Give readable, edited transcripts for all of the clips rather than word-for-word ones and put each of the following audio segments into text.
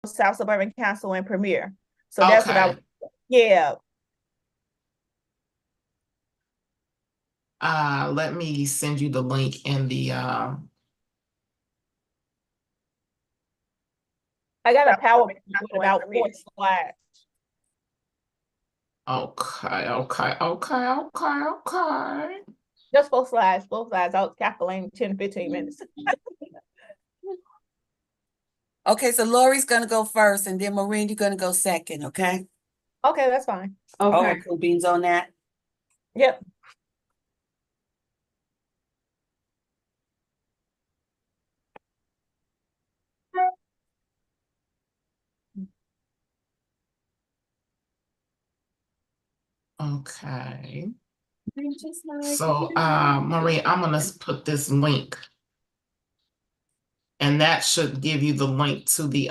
South Suburban Council and Premier. So that's what I Okay. was, yeah. Let me send you the link in the I got a PowerPoint with about 4 slides. okay. Just 4 slides, 4 slides. I was calculating 10 to 15 minutes. Okay, so Lori's gonna go first, and then Maureen, you're gonna go second, okay? Okay, that's fine. All right, cool beans on that. Yep. Okay. Just like So Marie, I'm gonna put this link, and that should give you the link to the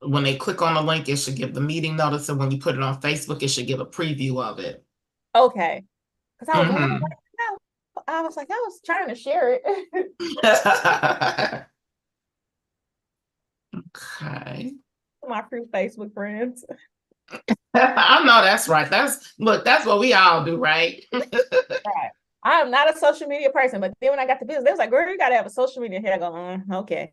when they click on the link, it should give the meeting notice, and when you put it on Facebook, it should give a preview of it. Okay. Because I was wondering, Mhm. I was like, I was trying to share it. Okay. My free Facebook friends. I know that's right. That's what we all do, right? Right. I am not a social media person, but then when I got the business, they was like, girl, you gotta have a social media here. I go, okay.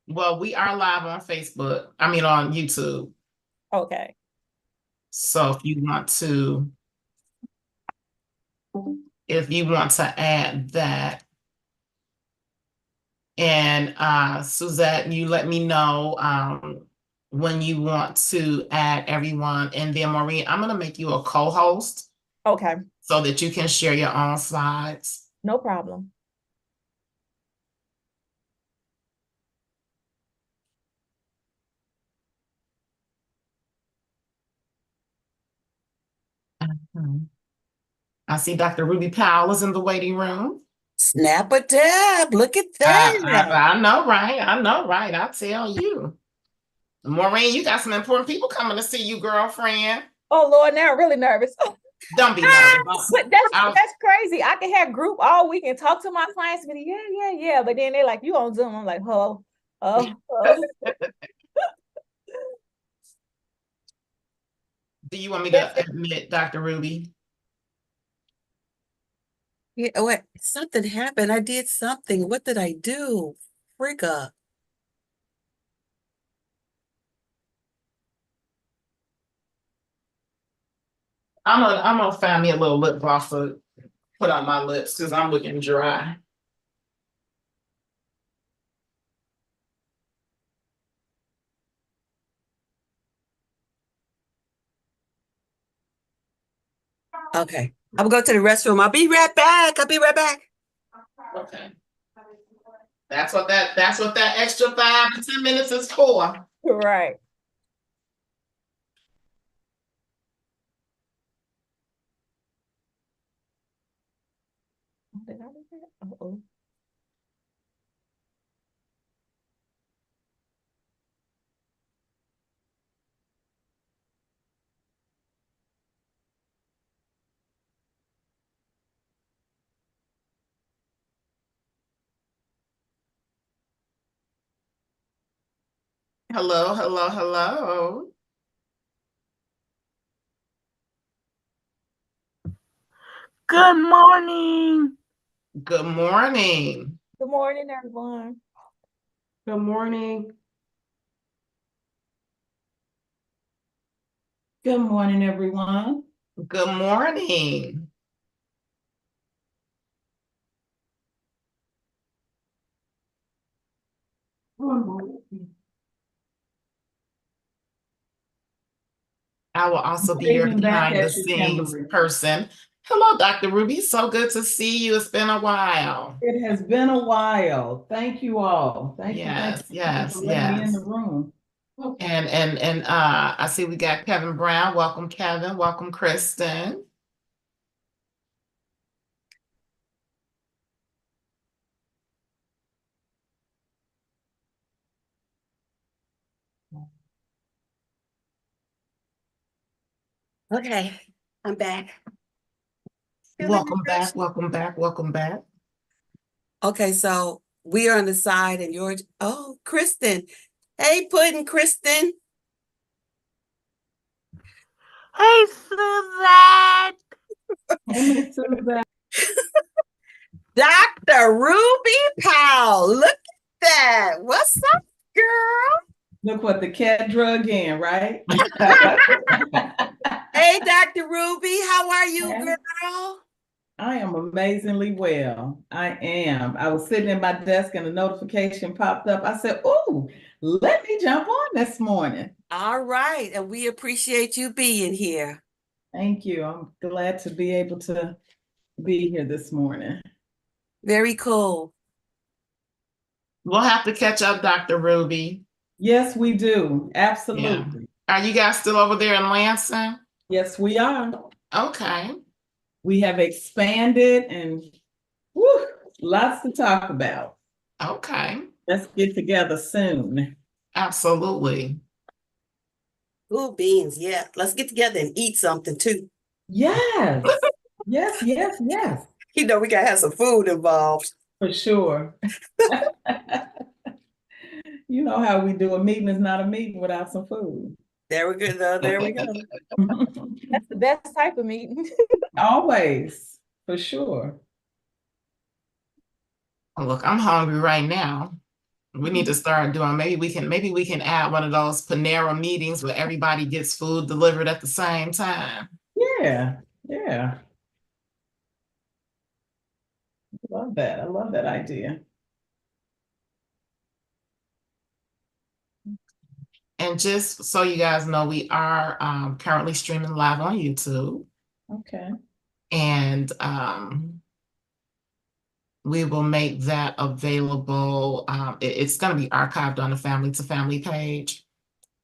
Well, we are live on Facebook. I mean on YouTube. Okay. So if you want to add that, and Suzette, you let me know when you want to add everyone. And then Maureen, I'm gonna make you a co-host Okay. so that you can share your own slides. No problem. Mhm. I see Dr. Ruby Powell is in the waiting room. snap a dab. Look at that. I know, right? I know, right? I tell you. Maureen, you got some important people coming to see you, girlfriend. Oh Lord, now I'm really nervous. Don't be nervous. But that's crazy. I can have group all week and talk to my clients, but yeah. But then they're like, you on Zoom. I'm like, oh. Do you want me Yes, to admit Dr. Ruby? Yeah, wait, something happened. I did something. What did I do? Frigga. I'm gonna find me a little lip gloss to put on my lips because I'm looking dry. Okay. I'm gonna go to the restroom. I'll be right back. I'll be right back. Okay. That's what that extra 5 to 10 minutes is for. right. Did I do that? Uh-oh. Hello. Good morning. Good morning. Good morning, everyone. Good morning. Good morning, everyone. Good morning. I will also be your Waving back behind the at you, scenes Kimberly. person. Hello, Dr. Ruby. So good to see you. It's been a while. It has been a while. Thank you all. Thank Yes, you for yes, letting me in the yes. room. And I see we got Kevin Brown. Welcome, Kevin. Welcome, Kristen. Okay, I'm back. Feeling Welcome refreshed. back. Welcome back. Welcome back. Okay, so we are on the side, and you're, oh, Kristen, Hey, Puddin' Kristen. Hey, Suzette. Hey, Miss Susan. Dr. Ruby Powell. Look at that. What's up, girl? Look what the cat drug in, right? Hey, Dr. Ruby. How are you, Hey. girl? I am amazingly well. I am. I was sitting at my desk and a notification popped up. I said, "Ooh, let me jump on this morning." All right. And we appreciate you being here. Thank you. I'm glad to be able to be here this morning. Very cool. We'll have to catch up, Dr. Ruby. Yes, we do. Yeah. Absolutely. Are you guys still over there in Lansing? Yes, we are. Okay. We have expanded and whew, lots to talk about. Okay. Let's get together soon. Absolutely. Ooh, beans. Yeah. Let's get together and eat something too. Yes. Yes, yes, yes. You know, we got to have some food involved. For sure. You know how we do. A meeting is not a meeting without some food. There we go. Though. There we go. That's the best type of meeting. Always, for sure. Look, I'm hungry right now. We need to start doing, maybe we can add one of those Panera meetings where everybody gets food delivered at the same time. Yeah, yeah. Love that. I love that idea. And just so you guys know, we are currently streaming live on YouTube. Okay. And we will make that available. It's going to be archived on the Family to Family page.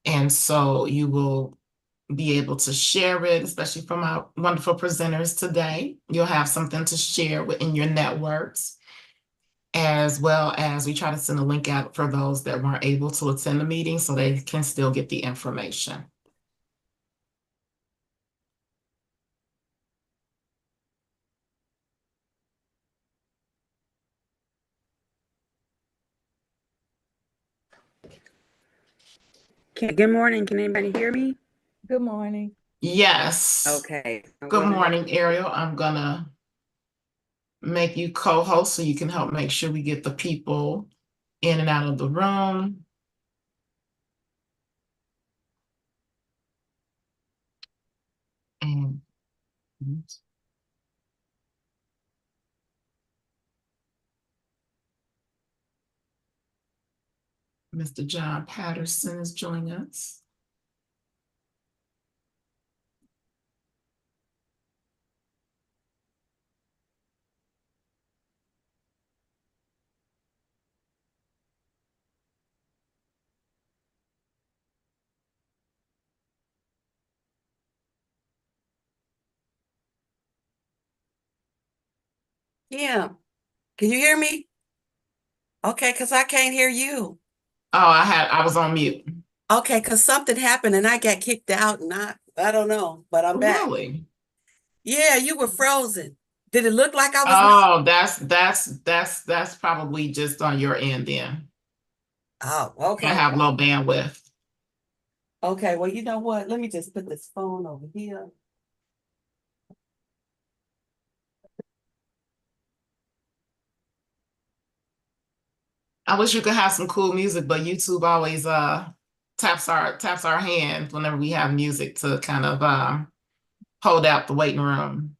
And so you will be able to share it, especially from our wonderful presenters today. You'll have something to share within your networks, as well as we try to send a link out for those that weren't able to attend the meeting so they can still get the information. Good morning. Can anybody hear me? Good morning. Yes. Okay. Good morning, Ariel. I'm gonna make you co-host so you can help make sure we get the people in and out of the room. And Mr. John Patterson is joining us. Yeah. Can you hear me? Okay, because I can't hear you. Oh, I was on mute. Okay, because something happened and I got kicked out and I don't know, but I'm back. Really? Yeah, you were frozen. Did it look like I was? Oh, that's probably just on your end then. Oh, I okay. have low bandwidth. Okay, well, you know what? Let me just put this phone over here. I wish you could have some cool music, but YouTube always taps our hands whenever we have music to kind of hold out the waiting room.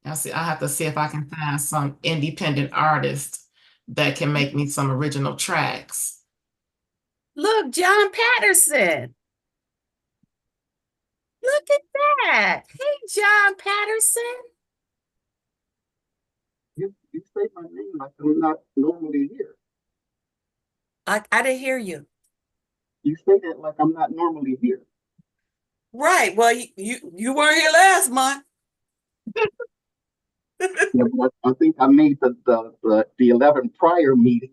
I have to see if I can find some independent artist that can make me some original tracks. Look, John Patterson. Look at that. Hey, John Patterson. You say my name like I'm not normally here. I didn't hear you. You say that like I'm not normally here. Right. Well, you weren't here last month. Yeah, but I think I made the 11 prior meetings.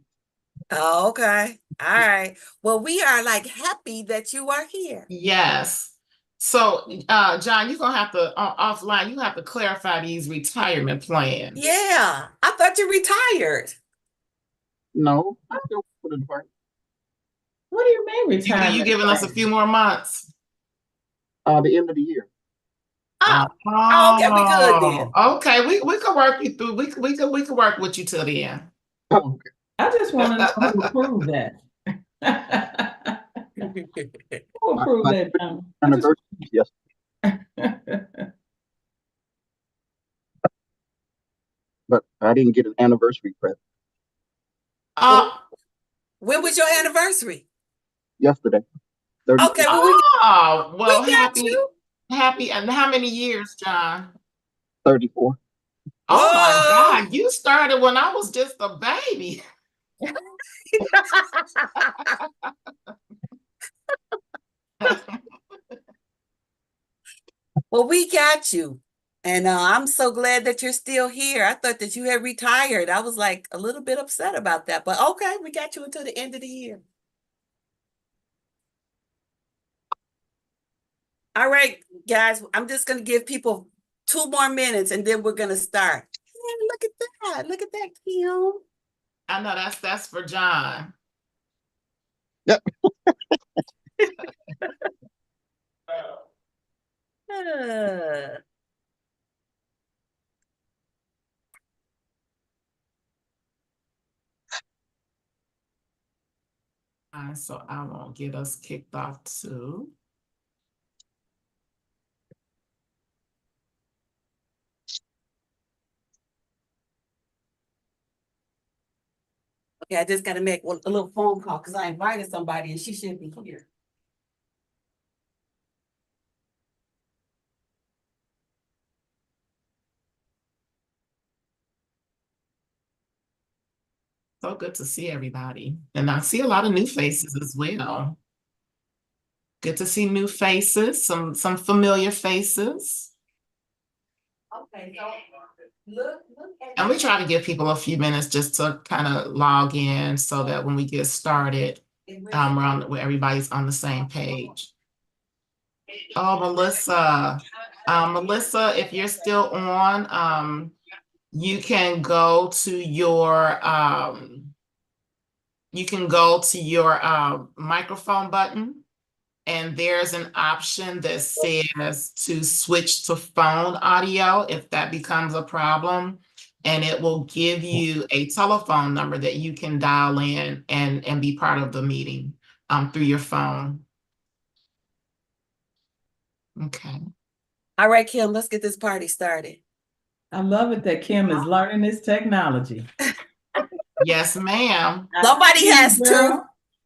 Oh, okay. All right. Well, we are like happy that you are here. Yes. So, John, you're gonna have to offline. You have to clarify these retirement plans. Yeah, I thought you retired. No, I still put it hard. What do you mean You retirement giving us a plan? few more months? The end of the year. Oh, okay, we good then. Okay, we can work you through. We can work with you till the end. Oh, okay. I just want to know who approved that. Who approved My that, John? anniversary is but I didn't get an anniversary present Uh, When was your anniversary? yesterday. 30. Okay, well, we well, got you. happy, and how many years, John? 34. Oh my Whoa. God, you started when I was just a baby. Well, we got you. And I'm so glad that you're still here. I thought that you had retired. I was like a little bit upset about that, but okay, we got you until the end of the year. All right, guys, I'm just going to give people 2 more minutes and then we're going to start. Hey, look at that. Look at that, Kim. I know that's for John. Yep. Uh, So I won't get us kicked off too. okay, I just got to make a little phone call because I invited somebody and she should be here. So good to see everybody. And I see a lot of new faces as well. Good to see new faces, some familiar faces. Okay, so look at And we try to give people a few minutes just to kind of log in so that when we get started, where everybody's on the same page. Oh, Melissa. Melissa, if you're still on, you can go to your microphone button, and there's an option that says to switch to phone audio if that becomes a problem. And it will give you a telephone number that you can dial in and be part of the meeting through your phone. Okay. All right, Kim, let's get this party started. I love it that Kim is learning this technology. Yes, ma'am. Somebody has to.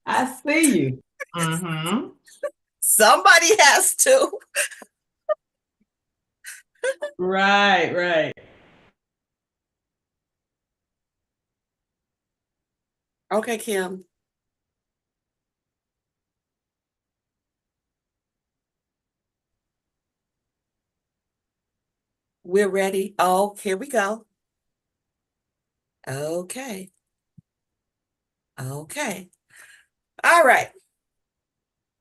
I see you. Mm-hmm. Somebody has to. Right. Okay, Kim. We're ready. Oh, here we go. Okay. Okay. All right.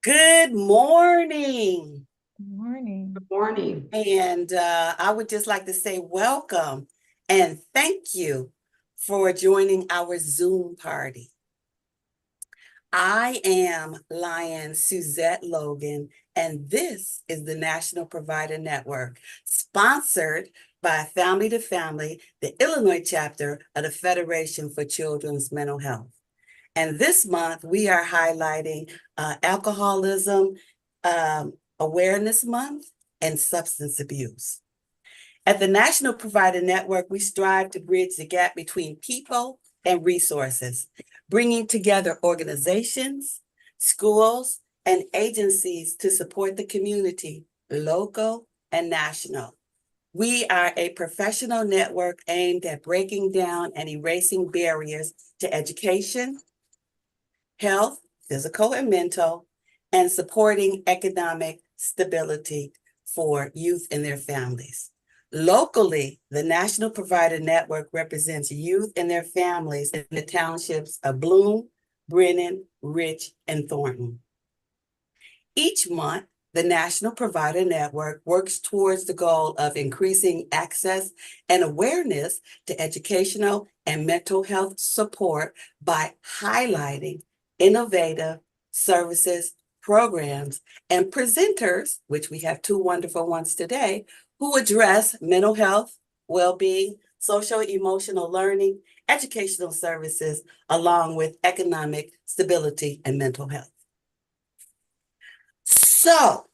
Good morning. Good morning. Good morning. And I would just like to say welcome and thank you for joining our Zoom party. I am Lion Suzette Logan, and this is the National Provider Network, sponsored by Family to Family, the Illinois chapter of the Federation for Children's Mental Health. And this month, we are highlighting Alcoholism Awareness Month and substance abuse. At the National Provider Network, we strive to bridge the gap between people and resources, bringing together organizations, schools, and agencies to support the community, local and national. We are a professional network aimed at breaking down and erasing barriers to education, health, physical and mental, and supporting economic stability for youth and their families. Locally, the National Provider Network represents youth and their families in the townships of Bloom, Brennan, Rich, and Thornton. Each month, the National Provider Network works towards the goal of increasing access and awareness to educational and mental health support by highlighting innovative, services, programs, and presenters, which we have two wonderful ones today, who address mental health, well-being, social emotional learning, educational services, along with economic stability and mental health. So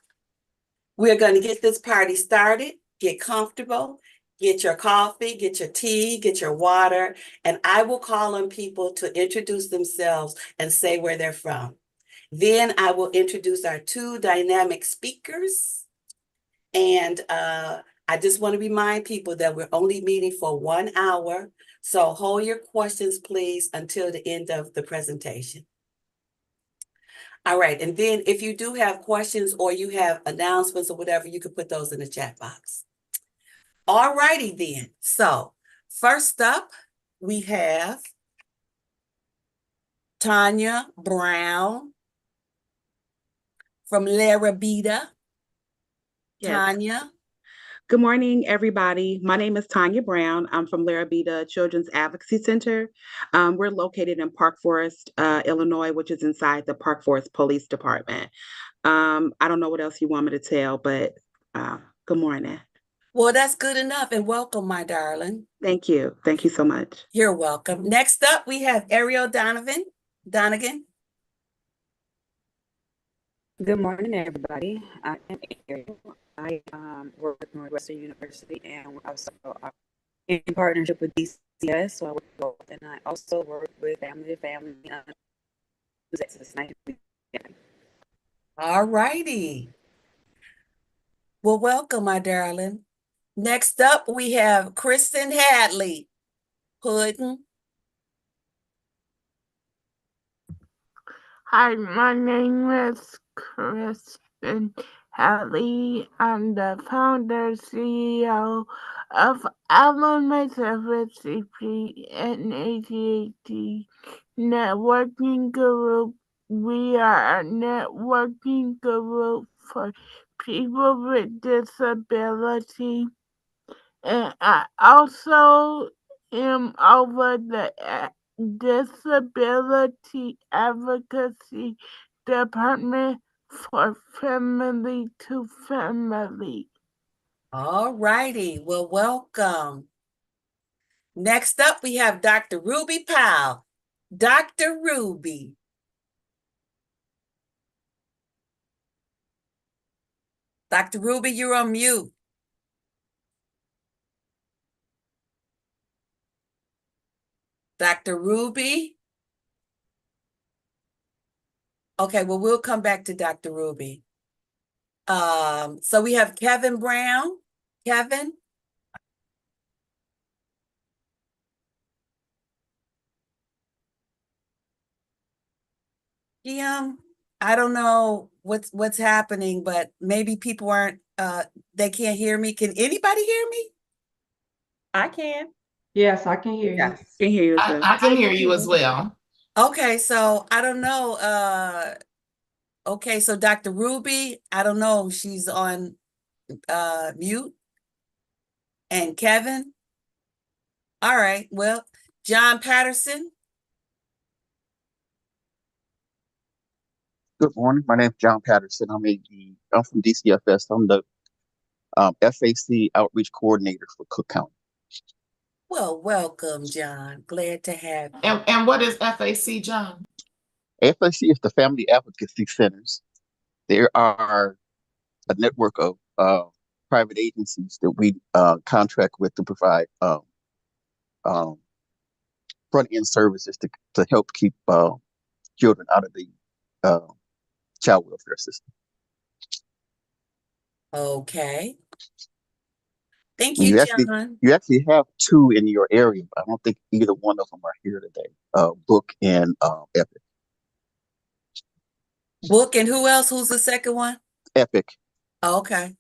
we're going to get this party started, get comfortable, get your coffee, get your tea, get your water, and I will call on people to introduce themselves and say where they're from. Then I will introduce our two dynamic speakers. And I just want to remind people that we're only meeting for 1 hour. So hold your questions, please, until the end of the presentation. All right. And then if you do have questions or you have announcements or whatever, you can put those in the chat box. All righty then. So first up, we have Tanya Brown from Larabita. Yes. Tanya. Good morning, everybody. My name is Tanya Brown. I'm from Larabita Children's Advocacy Center. We're located in Park Forest, Illinois, which is inside the Park Forest Police Department. I don't know what else you want me to tell, but good morning. Well, that's good enough. And welcome, my darling. Thank you. Thank you so much. You're welcome. Next up, we have Ariel Donegan. Good morning, everybody. I am Ariel. I work with Northwestern University and we're also in partnership with DCS. So I work both, and I also work with Family to Family. All righty. Well, welcome, my darling. Next up, we have Kristen Hadley. Puddin'. Hi, my name is Kristen Hadley. I'm the founder CEO of Element Service CP and ADHD Networking Group. We are a networking group for people with disability. And I also am over the Disability Advocacy Department for Family to Family. All righty. Well, welcome. Next up, we have Dr. Ruby Powell. Dr. Ruby. Dr. Ruby, you're on mute. Dr. Ruby. Okay, well, we'll come back to Dr. Ruby. So we have Kevin Brown. Kevin. I don't know what's happening, but maybe people aren't they can't hear me. Can anybody hear me? I can. Yes, I can hear you. Yes, I can hear you. I can hear you as well. Okay, so I don't know. Okay, so Dr. Ruby, I don't know. She's on mute. And Kevin. All right, well, John Patterson. Good morning. My name is John Patterson. I'm from DCFS. I'm the FAC Outreach Coordinator for Cook County. Well, welcome, John. Glad to have you. And what is FAC, John? FAC is the Family Advocacy Centers. There are a network of private agencies that we contract with to provide front-end services to help keep children out of the child welfare system. Okay. Thank you, John. You actually have two in your area, but I don't think either one of them are here today. Book and Epic. Book and who else? Who's the second one? Epic. Okay.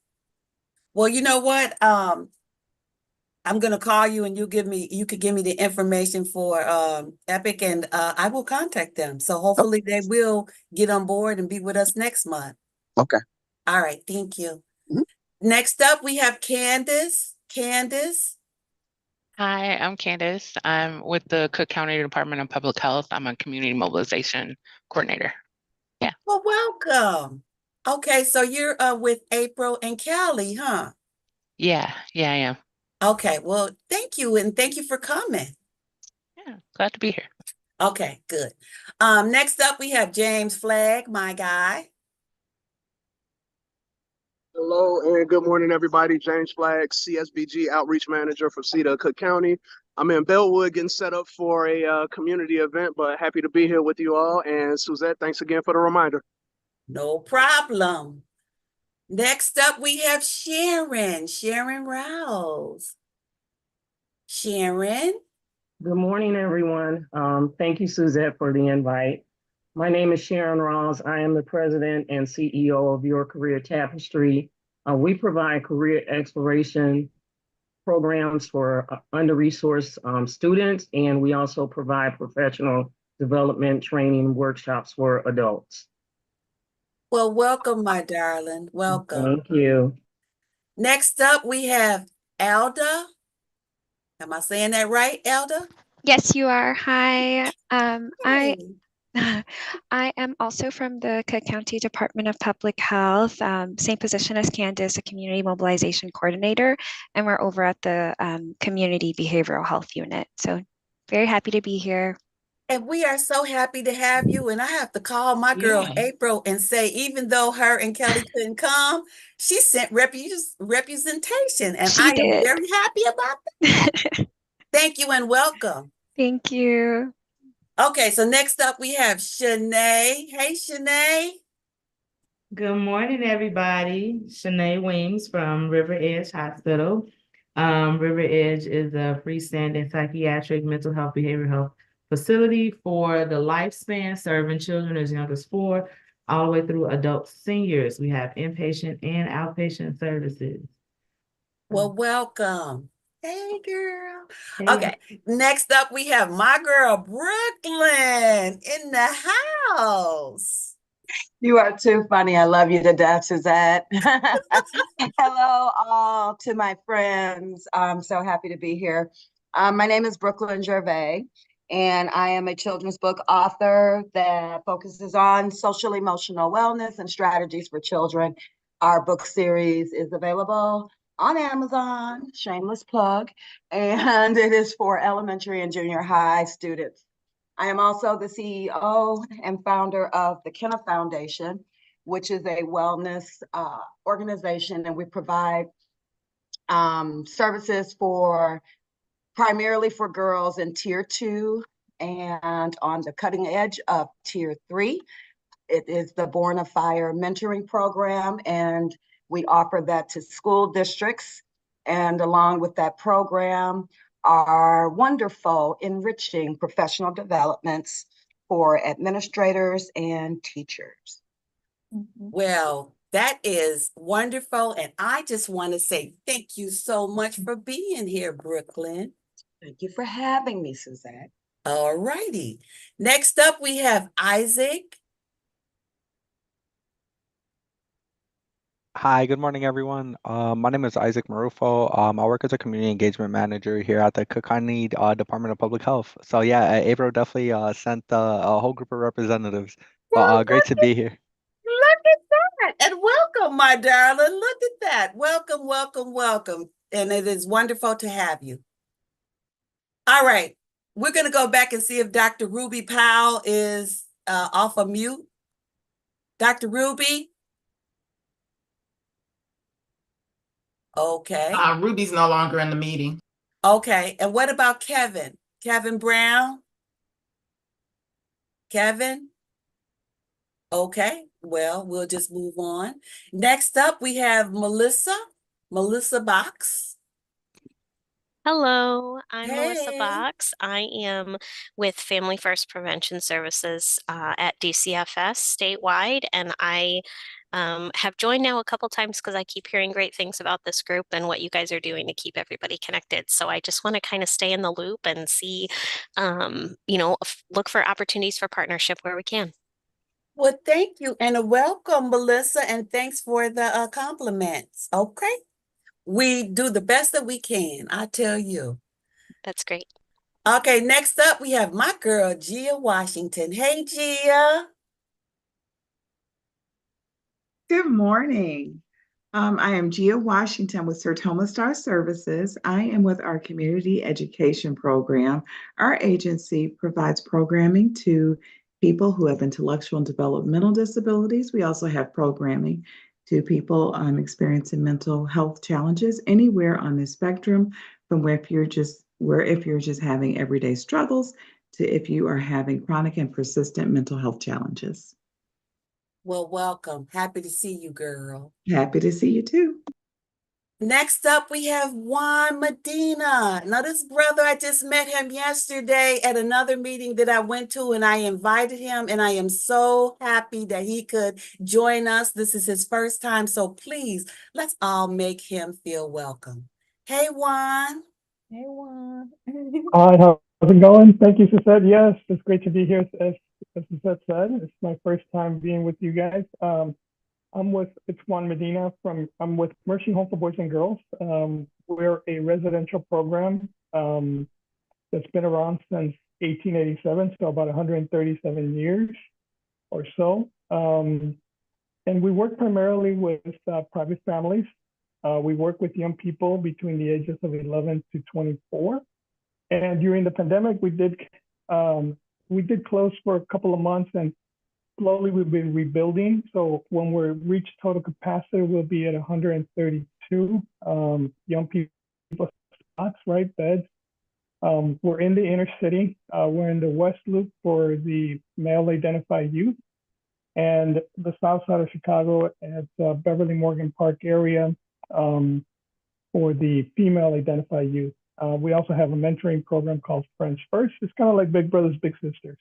Well, you know what? I'm gonna call you and you could give me the information for Epic, and I will contact them. So hopefully they will get on board and be with us next month. Okay. All right, thank you. Mm-hmm. Next up, we have Candace. Candace. Hi, I'm Candace. I'm with the Cook County Department of Public Health. I'm a community mobilization coordinator. Yeah. Well, welcome. Okay, so you're with April and Kelly, huh? Yeah, I am. Okay, well, thank you, and thank you for coming. Yeah, glad to be here. Okay, good. Next up, we have James Flagg, my guy. Hello and good morning, everybody. James Flagg, CSBG Outreach Manager for Cedar Cook County. I'm in Bellwood getting set up for a community event, but happy to be here with you all. And Suzette, thanks again for the reminder. No problem. Next up, we have Sharon Rouse. Sharon? Good morning, everyone. Thank you, Suzette, for the invite. My name is Sharon Rawls. I am the president and CEO of Your Career Tapestry. We provide career exploration programs for under-resourced students, and we also provide professional development training workshops for adults. Well, welcome, my darling. Welcome. Thank you. Next up, we have Elda. Am I saying that right, Elda? Yes, you are. Hi. Hey. I am also from the Cook County Department of Public Health, same position as Candace, a community mobilization coordinator, and we're over at the community behavioral health unit. So very happy to be here. And we are so happy to have you. And I have to call my girl Yeah. April and say, even though her and Kelly couldn't come, she sent representation. And She I am did. very happy about that. Thank you and welcome. Thank you. Okay, so next up we have Shanae. Hey, Shanae. Good morning, everybody. Shanae Wings from River Edge Hospital. River Edge is a freestanding psychiatric mental health, behavioral health facility for the lifespan, serving children as young as 4, all the way through adult seniors. We have inpatient and outpatient services. Well, welcome. Hey, girl. Hey. Okay, next up we have my girl Brooklyn in the house. You are too funny. I love you to death, Suzette. Hello, all to my friends. I'm so happy to be here. My name is Brooklyn Gervais, and I am a children's book author that focuses on social emotional wellness and strategies for children. Our book series is available on Amazon, shameless plug, and it is for elementary and junior high students. I am also the CEO and founder of the Kenna Foundation, which is a wellness organization, and we provide services primarily for girls in Tier 2 and on the cutting edge of Tier 3. It is the Born of Fire mentoring program, and we offer that to school districts. And along with that program are wonderful, enriching professional developments for administrators and teachers. Well, that is wonderful. And I just want to say thank you so much for being here, Brooklyn. Thank you for having me, Suzette. All righty. Next up, we have Isaac. Hi, good morning, everyone. My name is Isaac Marufo. I work as a community engagement manager here at the Cook County Department of Public Health. So yeah, April definitely sent a whole group of representatives. But great to be here. Look at that. And welcome, my darling. Look at that. Welcome, welcome, welcome. And it is wonderful to have you. All right. We're going to go back and see if Dr. Ruby Powell is off of mute. Dr. Ruby? Okay. Ruby's no longer in the meeting. Okay. And what about Kevin? Kevin Brown? Kevin? Okay. Well, we'll just move on. Next up, we have Melissa Box. Hello, I'm Melissa Hey. Box. I am with Family First Prevention Services at DCFS statewide, and I have joined now a couple times because I keep hearing great things about this group and what you guys are doing to keep everybody connected. So I just want to kind of stay in the loop and see, look for opportunities for partnership where we can. Well, thank you and welcome, Melissa, and thanks for the compliments. Okay. We do the best that we can, I tell you. That's great. Okay, next up, we have my girl, Gia Washington. Hey, Gia. Good morning. I am Gia Washington with Sertoma Star Services. I am with our community education program. Our agency provides programming to people who have intellectual and developmental disabilities. We also have programming to people experiencing mental health challenges anywhere on the spectrum, from where if you're just having everyday struggles to if you are having chronic and persistent mental health challenges. Well, welcome. Happy to see you, girl. Happy to see you too. Next up, we have Juan Medina. Now, this brother, I just met him yesterday at another meeting that I went to, and I invited him, and I am so happy that he could join us. This is his first time, so please, let's all make him feel welcome. Hey, Juan. Hey, Juan. Hi, how's it going? Thank you, Suzette. Yes, it's great to be here. As Suzette said, it's my first time being with you guys. It's Juan Medina I'm with Mercy Home for Boys and Girls. We're a residential program that's been around since 1887, so about 137 years or so. And we work primarily with private families. We work with young people between the ages of 11 to 24. And during the pandemic, we did close for a couple of months, and slowly we've been rebuilding. So when we reach total capacity, we'll be at 132 young people spots, right, beds. We're in the inner city. We're in the West Loop for the male identified youth, and the south side of Chicago at Beverly Morgan Park area for the female identified youth. We also have a mentoring program called Friends First. It's kind of like Big Brothers Big Sisters.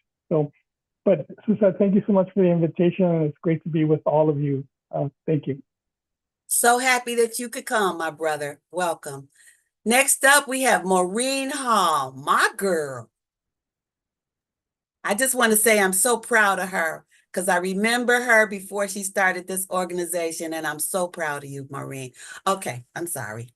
But Suzette, thank you so much for the invitation, and it's great to be with all of you. Thank you. So happy that you could come, my brother. Welcome. Next up, we have Maureen Hall, my girl. I just want to say I'm so proud of her because I remember her before she started this organization, and I'm so proud of you, Maureen. Okay, I'm sorry.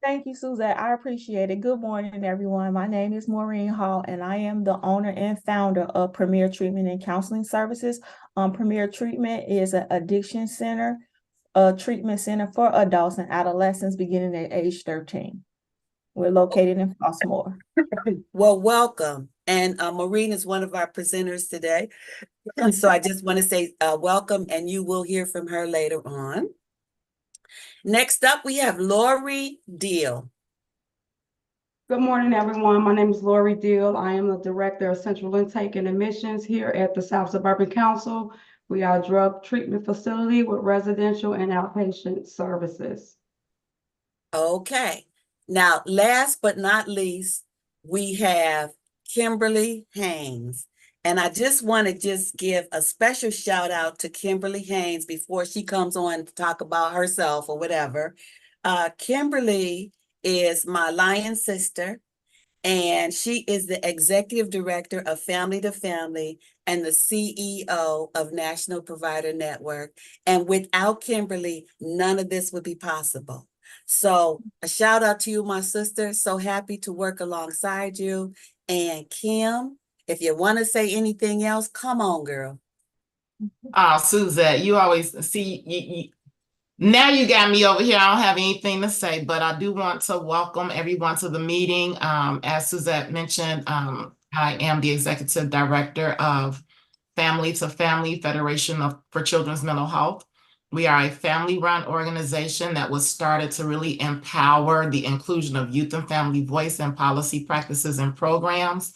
Thank you, Suzette. I appreciate it. Good morning, everyone. My name is Maureen Hall, and I am the owner and founder of Premier Treatment and Counseling Services. Premier Treatment is an addiction center, a treatment center for adults and adolescents beginning at age 13. We're located in Flossmoor. Well, welcome. And Maureen is one of our presenters today. And so I just want to say welcome, and you will hear from her later on. Next up, we have Lori Deal. Good morning, everyone. My name is Lori Deal. I am the Director of Central Intake and Admissions here at the South Suburban Council. We are a drug treatment facility with residential and outpatient services. Okay. Now, last but not least, we have Kimberly Haynes. And I just want to give a special shout out to Kimberly Haynes before she comes on to talk about herself or whatever. Kimberly is my lion sister, and she is the executive director of Family to Family and the CEO of National Provider Network. And without Kimberly, none of this would be possible. So a shout out to you, my sister. So happy to work alongside you. And Kim, if you want to say anything else, come on, girl. Suzette, you always see now you got me over here. I don't have anything to say, but I do want to welcome everyone to the meeting. As Suzette mentioned, I am the executive director of Family to Family Federation for Children's Mental Health. We are a family-run organization that was started to really empower the inclusion of youth and family voice in policy practices and programs.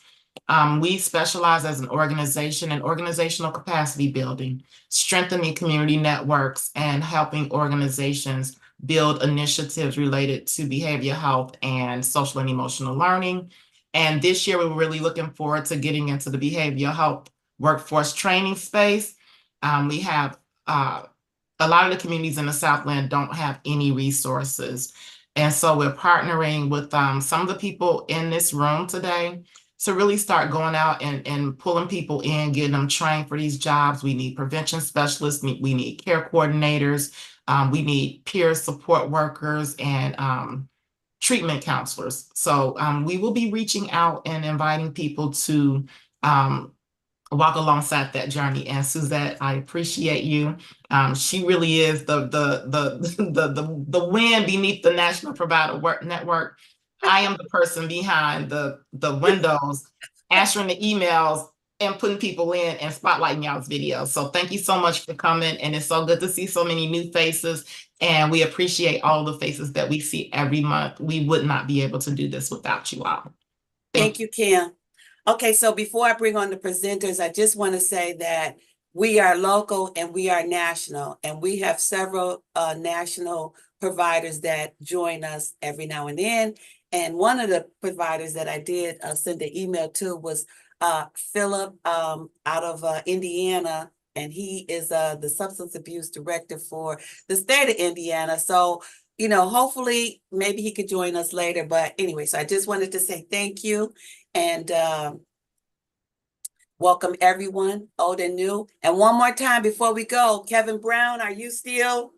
We specialize as an organization in organizational capacity building, strengthening community networks, and helping organizations build initiatives related to behavioral health and social and emotional learning. And this year, we're really looking forward to getting into the behavioral health workforce training space. We have a lot of the communities in the Southland don't have any resources. And so we're partnering with some of the people in this room today to really start going out and pulling people in, getting them trained for these jobs. We need prevention specialists, we need care coordinators, we need peer support workers and treatment counselors. So we will be reaching out and inviting people to walk alongside that journey. And Suzette, I appreciate you. She really is the wind beneath the National Provider Network. I am the person behind the windows, answering the emails and putting people in and spotlighting y'all's videos. So thank you so much for coming. And it's so good to see so many new faces. And we appreciate all the faces that we see every month. We would not be able to do this without you all. Thank you, Kim. Okay, so before I bring on the presenters, I just want to say that we are local and we are national, and we have several national providers that join us every now and then. And one of the providers that I did send an email to was Philip out of Indiana, and he is the substance abuse director for the state of Indiana. So, you know, hopefully maybe he could join us later. But anyway, so I just wanted to say thank you and welcome everyone, old and new. And one more time before we go, Kevin Brown, are you still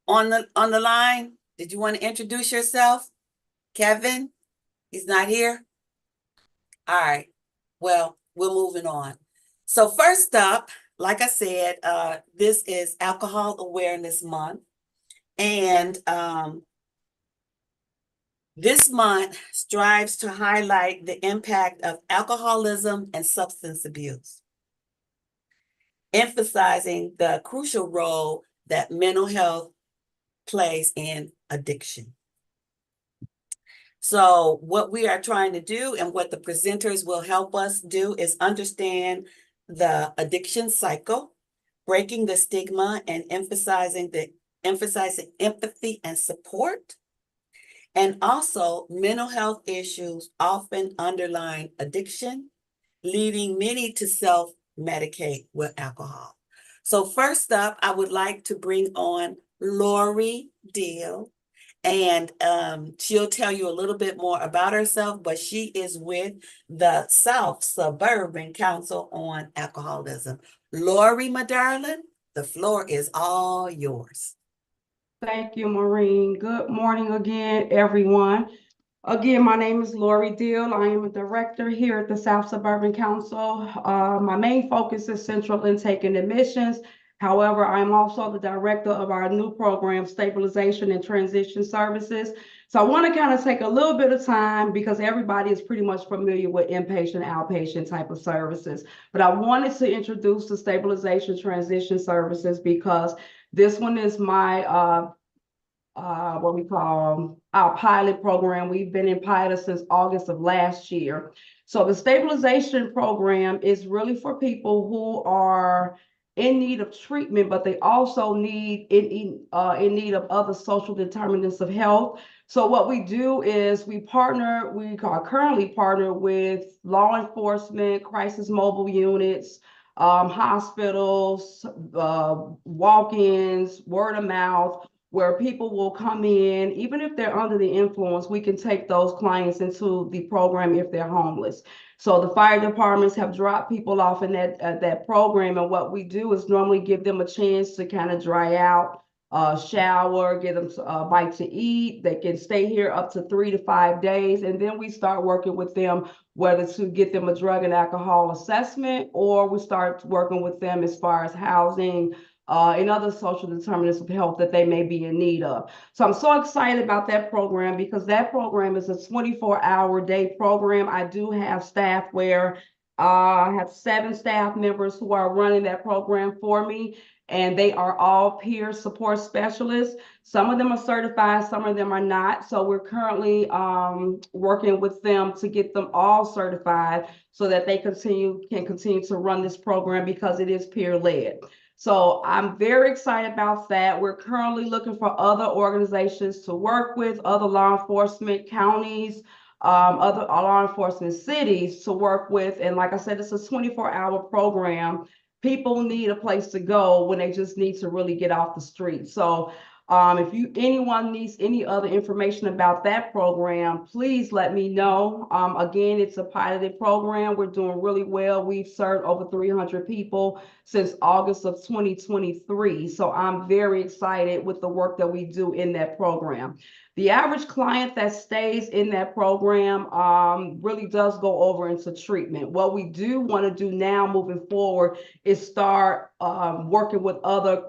on the line? Did you want to introduce yourself? Kevin, he's not here. All right. Well, we're moving on. So first up, like I said, this is Alcohol Awareness Month. And this month strives to highlight the impact of alcoholism and substance abuse, emphasizing the crucial role that mental health plays in addiction. So what we are trying to do and what the presenters will help us do is understand the addiction cycle, breaking the stigma and emphasizing empathy and support. And also, mental health issues often underline addiction, leading many to self-medicate with alcohol. So first up, I would like to bring on Lori Deal, and she'll tell you a little bit more about herself, but she is with the South Suburban Council on Alcoholism. Lori, my darling, the floor is all yours. Thank you, Maureen. Good morning again, everyone. Again, my name is Lori Deal. I am a director here at the South Suburban Council. My main focus is central intake and admissions. However, I'm also the director of our new program, Stabilization and Transition Services. So I want to kind of take a little bit of time because everybody is pretty much familiar with inpatient, outpatient type of services. But I wanted to introduce the Stabilization Transition Services because this one is my what we call our pilot program. We've been in pilot since August of last year. So the stabilization program is really for people who are in need of treatment, but they also need in need of other social determinants of health. So what we do is we are currently partnered with law enforcement, crisis mobile units, hospitals, walk-ins, word of mouth, where people will come in, even if they're under the influence, we can take those clients into the program if they're homeless. So the fire departments have dropped people off in that program, and what we do is normally give them a chance to kind of dry out, shower, get them a bite to eat. They can stay here up to 3 to 5 days, and then we start working with them whether to get them a drug and alcohol assessment, or we start working with them as far as housing, and other social determinants of health that they may be in need of. So I'm so excited about that program because that program is a 24-hour day program. I do have staff where I have 7 staff members who are running that program for me, and they are all peer support specialists. Some of them are certified, some of them are not. So we're currently working with them to get them all certified so that they can continue to run this program because it is peer-led. So I'm very excited about that. We're currently looking for other organizations to work with, other law enforcement counties, other law enforcement cities to work with. And like I said, it's a 24-hour program. People need a place to go when they just need to really get off the street. So If anyone needs any other information about that program, please let me know. Again, it's a piloted program. We're doing really well. We've served over 300 people since August of 2023. So I'm very excited with the work that we do in that program. The average client that stays in that program really does go over into treatment. What we do want to do now moving forward is start working with other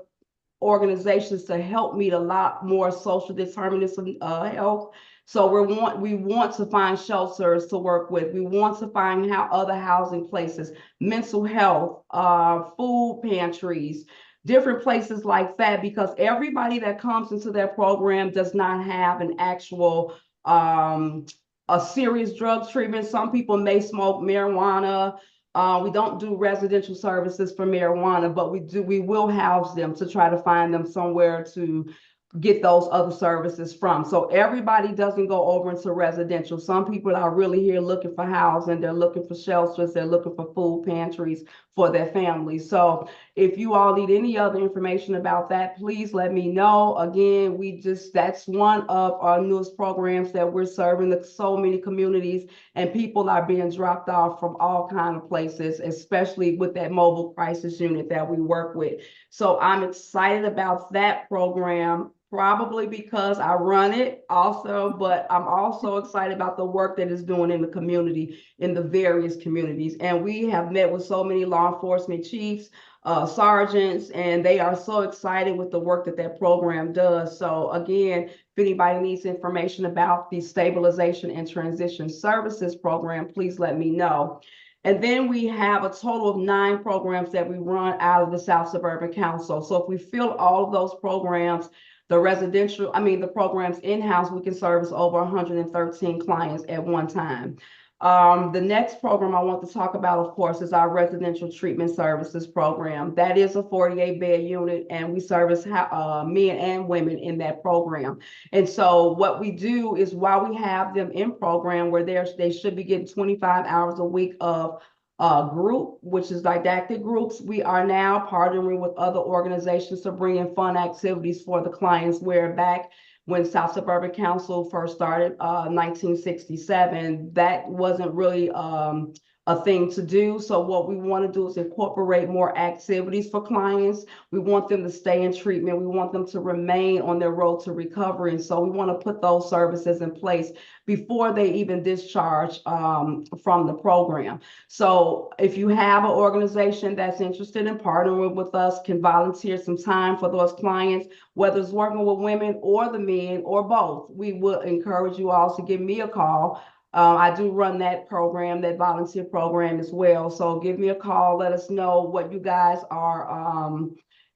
organizations to help meet a lot more social determinants of health. So we want to find shelters to work with. We want to find other housing places, mental health, food pantries, different places like that, because everybody that comes into that program does not have an actual a serious drug treatment. Some people may smoke marijuana. We don't do residential services for marijuana, but we will house them to try to find them somewhere to get those other services from. So everybody doesn't go over into residential. Some people are really here looking for housing, they're looking for shelters, they're looking for food pantries for their families. So if you all need any other information about that, please let me know. Again, that's one of our newest programs that we're serving so many communities, and people are being dropped off from all kinds of places, especially with that mobile crisis unit that we work with. So I'm excited about that program, probably because I run it also, but I'm also excited about the work that it's doing in the community, in the various communities. And we have met with so many law enforcement chiefs, sergeants, and they are so excited with the work that that program does. So again, if anybody needs information about the Stabilization and Transition Services program, please let me know. And then we have a total of 9 programs that we run out of the South Suburban Council. So if we fill all of those programs, the programs in-house, we can service over 113 clients at one time. The next program I want to talk about, of course, is our residential treatment services program. That is a 48-bed unit, and we service men and women in that program. And so what we do is, while we have them in program where they should be getting 25 hours a week of group, which is didactic groups, we are now partnering with other organizations to bring in fun activities for the clients, where back when South Suburban Council first started, 1967, that wasn't really a thing to do. So what we want to do is incorporate more activities for clients. We want them to stay in treatment. We want them to remain on their road to recovery. And so we want to put those services in place before they even discharge from the program. So if you have an organization that's interested in partnering with us, can volunteer some time for those clients, whether it's working with women or the men or both, we would encourage you all to give me a call. I do run that program, that volunteer program as well. So give me a call. Let us know what you guys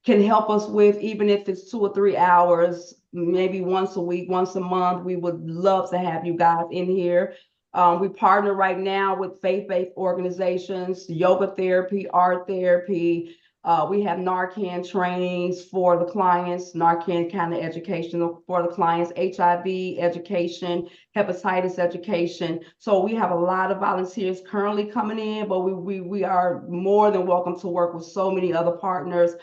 can help us with, even if it's 2 or 3 hours, maybe once a week, once a month. We would love to have you guys in here. We partner right now with faith-based organizations, yoga therapy, art therapy. We have Narcan trainings for the clients, Narcan kind of education for the clients, HIV education, hepatitis education. So we have a lot of volunteers currently coming in, but we are more than welcome to work with so many other partners.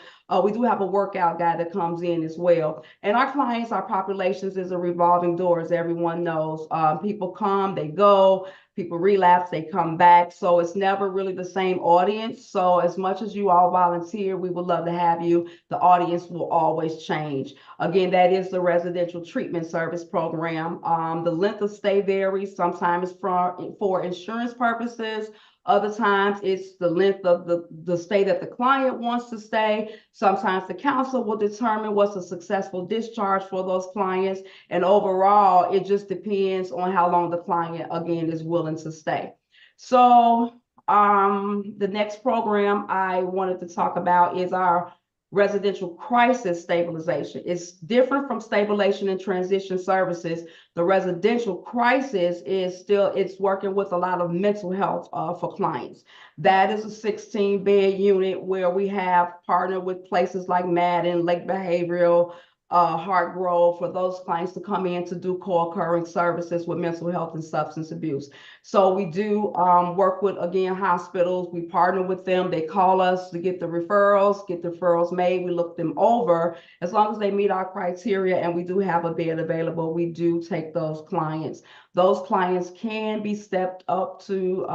We do have a workout guy that comes in as well. And our clients, our populations is a revolving door, as everyone knows. People come, they go. People relapse, they come back. So it's never really the same audience. So as much as you all volunteer, we would love to have you. The audience will always change. Again, that is the residential treatment service program. The length of stay varies. Sometimes for insurance purposes. Other times it's the length of the stay that the client wants to stay. Sometimes the council will determine what's a successful discharge for those clients. And overall, it just depends on how long the client, again, is willing to stay. So the next program I wanted to talk about is our residential crisis stabilization. It's different from stabilization and transition services. The residential crisis is it's working with a lot of mental health for clients. That is a 16-bed unit where we have partnered with places like Madden, Lake Behavioral, Heart Grove for those clients to come in to do co-occurring services with mental health and substance abuse. So we do work with, again, hospitals. We partner with them. They call us to get the referrals made. We look them over. As long as they meet our criteria and we do have a bed available, we do take those clients. Those clients can be stepped over to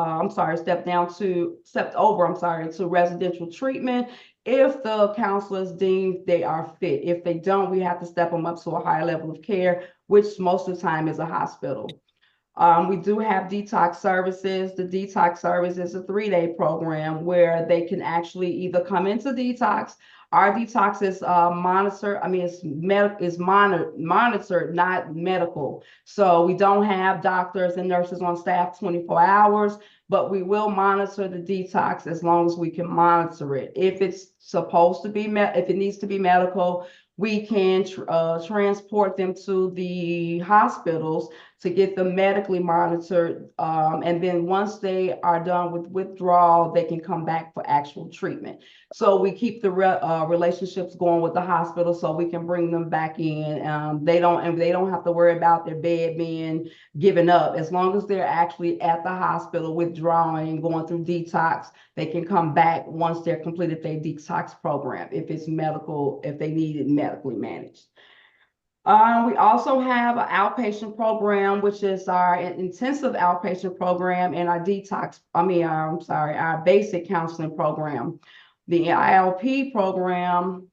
residential treatment if the counselors deem they are fit. If they don't, we have to step them up to a higher level of care, which most of the time is a hospital. We do have detox services. The detox service is a 3-day program where they can actually either come into detox. Our detox is monitored. I mean, it's monitored, not medical. So we don't have doctors and nurses on staff 24 hours, but we will monitor the detox as long as we can monitor it. If it's supposed to be if it needs to be medical, we can transport them to the hospitals to get them medically monitored. And then once they are done with withdrawal, they can come back for actual treatment. So we keep the relationships going with the hospital so we can bring them back in. They don't have to worry about their bed being given up. As long as they're actually at the hospital withdrawing, going through detox, they can come back once they're completed their detox program, if it's medical, if they need it medically managed. We also have an outpatient program, which is our intensive outpatient program, and our our basic counseling program. The ILP program,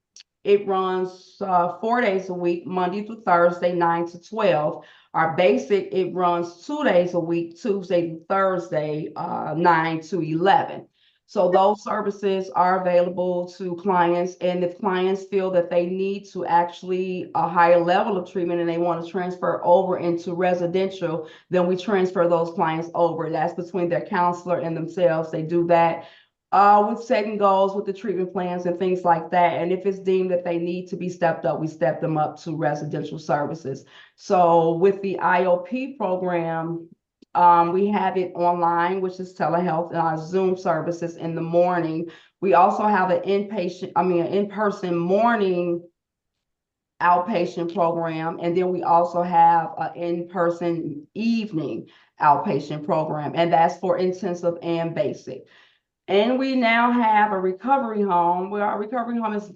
it runs 4 days a week, Monday through Thursday, 9 to 12. Our basic, it runs 2 days a week, Tuesday to Thursday, 9 to 11. So those services are available to clients. And if clients feel that they need to actually a higher level of treatment and they want to transfer over into residential, then we transfer those clients over. That's between their counselor and themselves. They do that with setting goals with the treatment plans and things like that. And if it's deemed that they need to be stepped up, we step them up to residential services. So with the IOP program, we have it online, which is telehealth, and our Zoom services in the morning. We also have an in-person morning outpatient program, and then we also have an in-person evening outpatient program, and that's for intensive and basic. And we now have a recovery home, where our recovery home is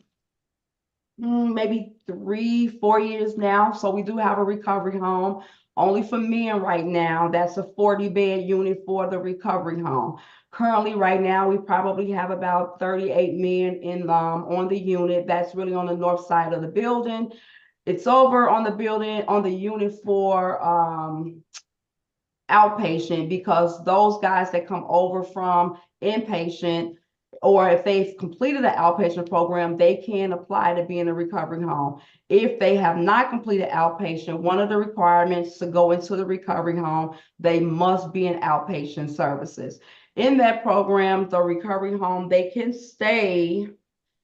maybe 3-4 years now. So we do have a recovery home only for men right now. That's a 40-bed unit for the recovery home. Currently, right now, we probably have about 38 men on the unit. That's really on the north side of the building. It's over on the unit for outpatient, because those guys that come over from inpatient, or if they've completed the outpatient program, they can apply to be in a recovery home. If they have not completed outpatient, one of the requirements to go into the recovery home, they must be in outpatient services. In that program, the recovery home, they can stay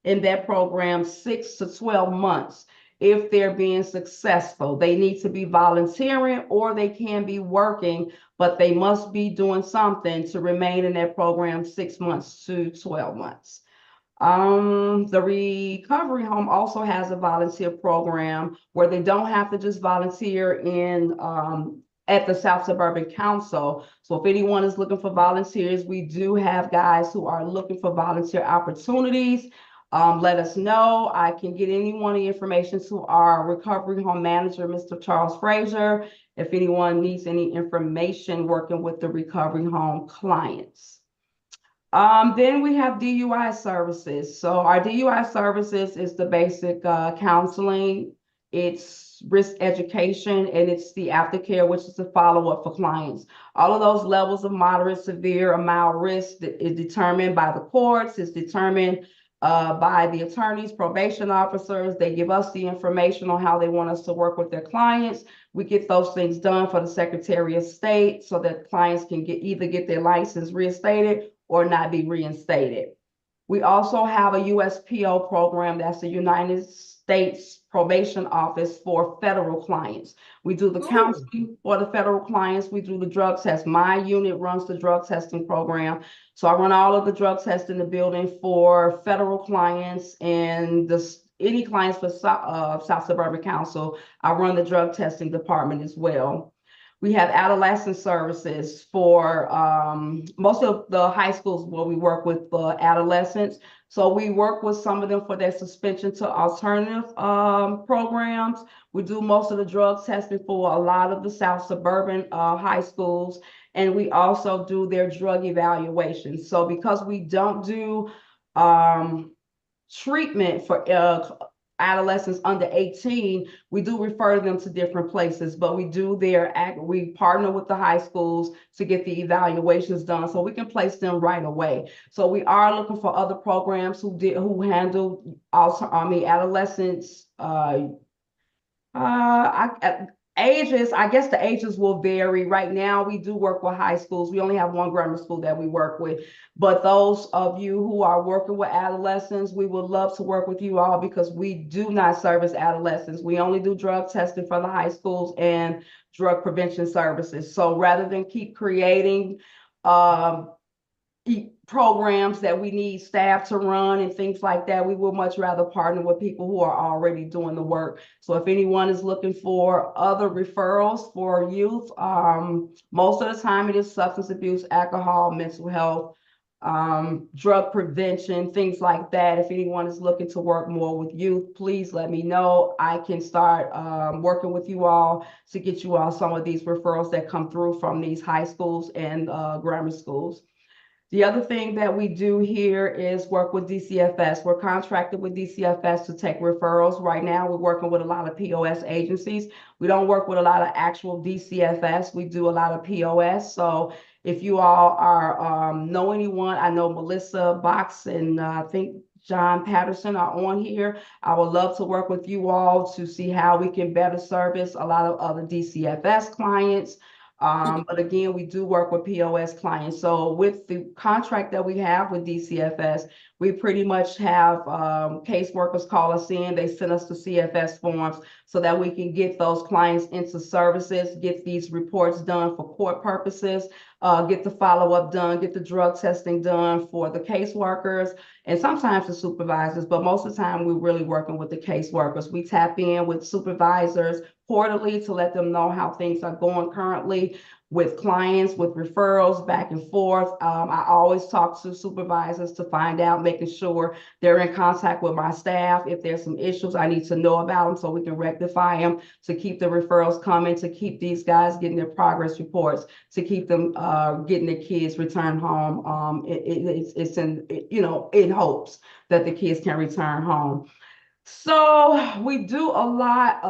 in that program 6 to 12 months. If they're being successful, they need to be volunteering or they can be working, but they must be doing something to remain in that program 6 months to 12 months. The recovery home also has a volunteer program where they don't have to just volunteer at the South Suburban Council. So if anyone is looking for volunteers, we do have guys who are looking for volunteer opportunities. Let us know. I can get anyone the information to our recovery home manager, Mr. Charles Frazier, if anyone needs any information working with the recovery home clients. Then we have DUI services. So our DUI services is the basic counseling, it's risk education, and it's the aftercare, which is the follow-up for clients. All of those levels of moderate, severe, or mild risk is determined by the courts, is determined by the attorneys, probation officers. They give us the information on how they want us to work with their clients. We get those things done for the Secretary of State so that clients can either get their license reinstated or not be reinstated. We also have a USPO program, that's the United States Probation Office for federal clients. We do the counseling for the federal clients. We do the drug test. My unit runs the drug testing program. So I run all of the drug tests in the building for federal clients in any clients for South Suburban Council, I run the drug testing department as well. We have adolescent services for most of the high schools where we work with adolescents. So we work with some of them for their suspension to alternative programs. We do most of the drug testing for a lot of the South Suburban high schools. And we also do their drug evaluations. So because we don't do treatment for adolescents under 18, we do refer them to different places, but we do we partner with the high schools to get the evaluations done so we can place them right away. So we are looking for other programs who handle also, adolescents, ages, I guess the ages will vary. Right now, we do work with high schools. We only have one grammar school that we work with. But those of you who are working with adolescents, we would love to work with you all because we do not service adolescents. We only do drug testing for the high schools and drug prevention services. So rather than keep creating programs that we need staff to run and things like that, we would much rather partner with people who are already doing the work. So if anyone is looking for other referrals for youth, most of the time it is substance abuse, alcohol, mental health, drug prevention, things like that. If anyone is looking to work more with youth, please let me know. I can start working with you all to get you all some of these referrals that come through from these high schools and grammar schools. The other thing that we do here is work with DCFS. We're contracted with DCFS to take referrals. Right now, we're working with a lot of POS agencies. We don't work with a lot of actual DCFS. We do a lot of POS. So if you all are know anyone, I know Melissa Box and I think John Patterson are on here. I would love to work with you all to see how we can better service a lot of other DCFS clients. But again, we do work with POS clients. So with the contract that we have with DCFS, we pretty much have caseworkers call us in. They send us the CFS forms so that we can get those clients into services, get these reports done for court purposes, get the follow-up done, get the drug testing done for the caseworkers and sometimes the supervisors. But most of the time, we're really working with the caseworkers. We tap in with supervisors quarterly to let them know how things are going currently with clients, with referrals back and forth. I always talk to supervisors to find out, making sure they're in contact with my staff. If there's some issues, I need to know about them so we can rectify them, to keep the referrals coming, to keep these guys getting their progress reports, to keep them getting their kids returned home. It's in hopes that the kids can return home. So we do a lot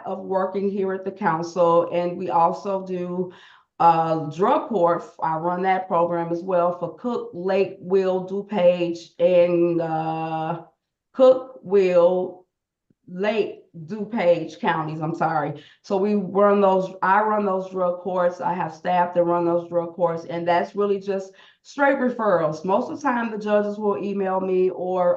of working here at the council, and we also do drug court. I run that program as well for Cook, Lake, Will, DuPage, and Cook, Will, Lake, DuPage counties, I'm sorry. So I run those drug courts. I have staff that run those drug courts, and that's really just straight referrals. Most of the time, the judges will email me or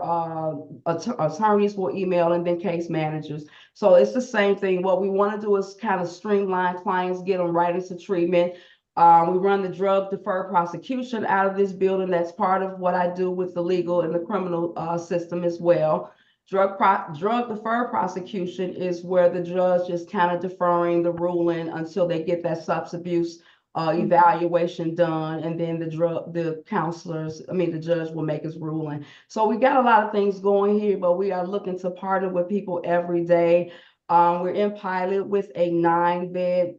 attorneys will email, and then case managers. So it's the same thing. What we want to do is kind of streamline clients, get them right into treatment. We run the drug deferred prosecution out of this building. That's part of what I do with the legal and the criminal system as well. Drug deferred prosecution is where the judge is kind of deferring the ruling until they get that substance abuse evaluation done, and then the judge will make his ruling. So we got a lot of things going here, but we are looking to partner with people every day. We're in pilot with a 9-bed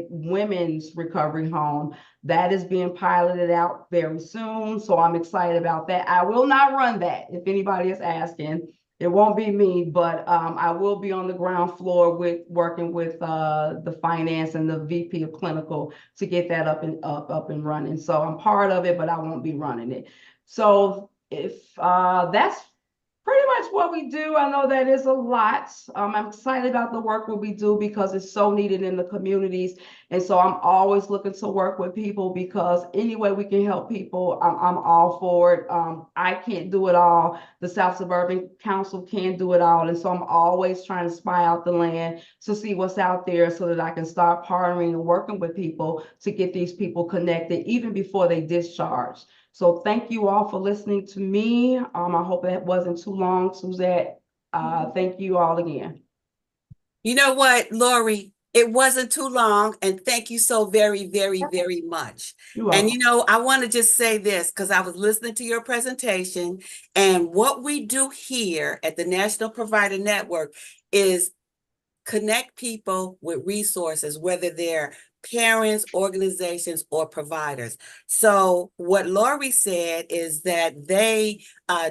women's recovery home that is being piloted out very soon. So I'm excited about that. I will not run that, if anybody is asking. It won't be me, but I will be on the ground floor working with the finance and the VP of clinical to get that up and running. So I'm part of it, but I won't be running it. So if that's pretty much what we do. I know that is a lot. I'm excited about the work that we do because it's so needed in the communities. And so I'm always looking to work with people because any way we can help people, I'm all for it. I can't do it all. The South Suburban Council can't do it all. And so I'm always trying to spy out the land to see what's out there so that I can start partnering and working with people to get these people connected even before they discharge. So thank you all for listening to me. I hope it wasn't too long, Suzette. Thank you all again. You know what, Lori? It wasn't too long, and thank you so very, very, very much. You're And welcome. I want to just say this because I was listening to your presentation, and what we do here at the National Provider Network is connect people with resources, whether they're parents, organizations, or providers. So what Lori said is that they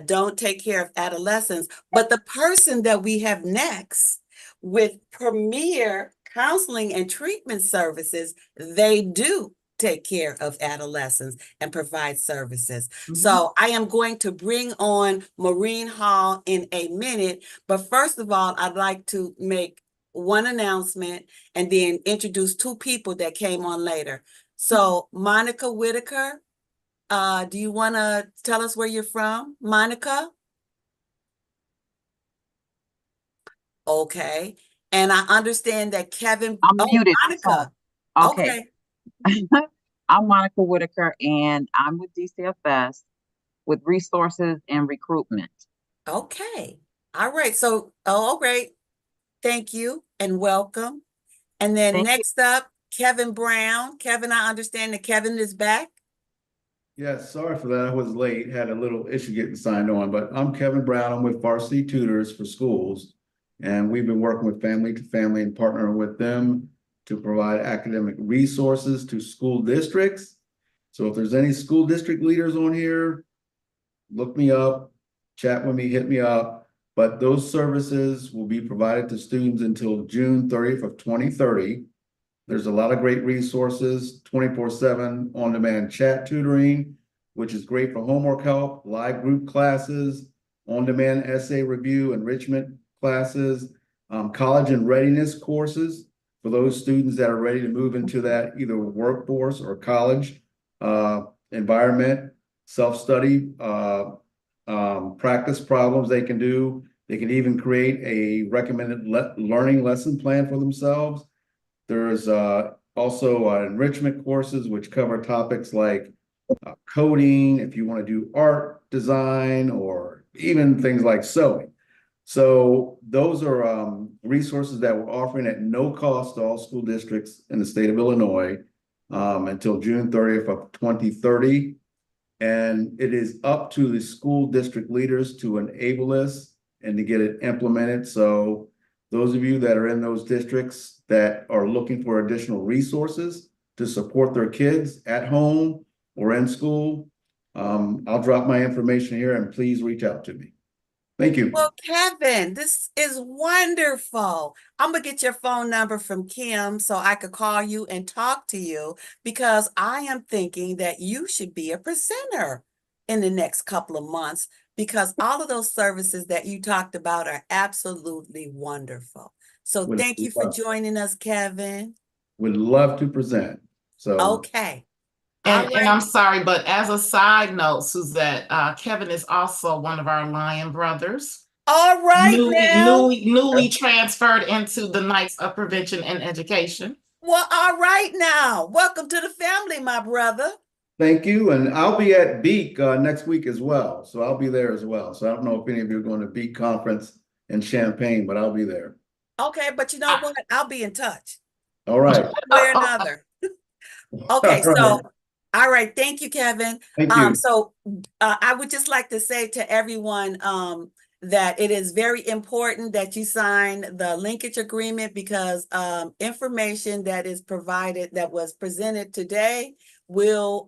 don't take care of adolescents, but the person that we have next with Premier Counseling and Treatment Services, they do take care of adolescents and provide services. So I am going to bring on Maureen Hall in a minute, but first of all, I'd like to make one announcement and then introduce two people that came on later. So Monica Whitaker, do you want to tell us where you're from, Monica? Okay. And I understand that Kevin, I'm muted. I'm Monica. sorry. Okay. I'm Monica Whitaker, and I'm with DCFS with resources and recruitment. Okay. All right. So, great. Thank you and welcome. And then next up, Kevin Brown. Kevin, I understand that Kevin is back. Yes, sorry for that. I was late, had a little issue getting signed on, but I'm Kevin Brown. I'm with Varsity Tutors for Schools, and we've been working with family to family and partnering with them to provide academic resources to school districts. So if there's any school district leaders on here, look me up, chat with me, hit me up. But those services will be provided to students until June 30th of 2030. There's a lot of great resources, 24/7 on-demand chat tutoring, which is great for homework help, live group classes, on-demand essay review, enrichment classes, college and readiness courses for those students that are ready to move into that either workforce or college environment, self-study, practice problems they can do. They can even create a recommended learning lesson plan for themselves. There's also enrichment courses which cover topics like coding, if you want to do art design, or even things like sewing. So those are resources that we're offering at no cost to all school districts in the state of Illinois until June 30th of 2030. And it is up to the school district leaders to enable this and to get it implemented. So those of you that are in those districts that are looking for additional resources to support their kids at home or in school, I'll drop my information here and please reach out to me. Thank you. Well, Kevin, this is wonderful. I'm going to get your phone number from Kim so I could call you and talk to you, because I am thinking that you should be a presenter in the next couple of months, because all of those services that you talked about are absolutely wonderful. So thank you for joining us, Kevin. Would love to present. So okay. And I'm sorry, but as a side note, Suzette, Kevin is also one of our Lion brothers. All right, newly transferred into the Knights of Prevention and Education. Well, all right now. Welcome to the family, my brother. Thank you. And I'll be at Beak next week as well. So I'll be there as well. So I don't know if any of you are going to Beak conference in Champaign, but I'll be there. Okay, but you know what? I'll be in touch. All right. One way or another. Okay, so all right. Thank you, Kevin. Thank you. So I would just like to say to everyone that it is very important that you sign the linkage agreement, because information that is provided, that was presented today, will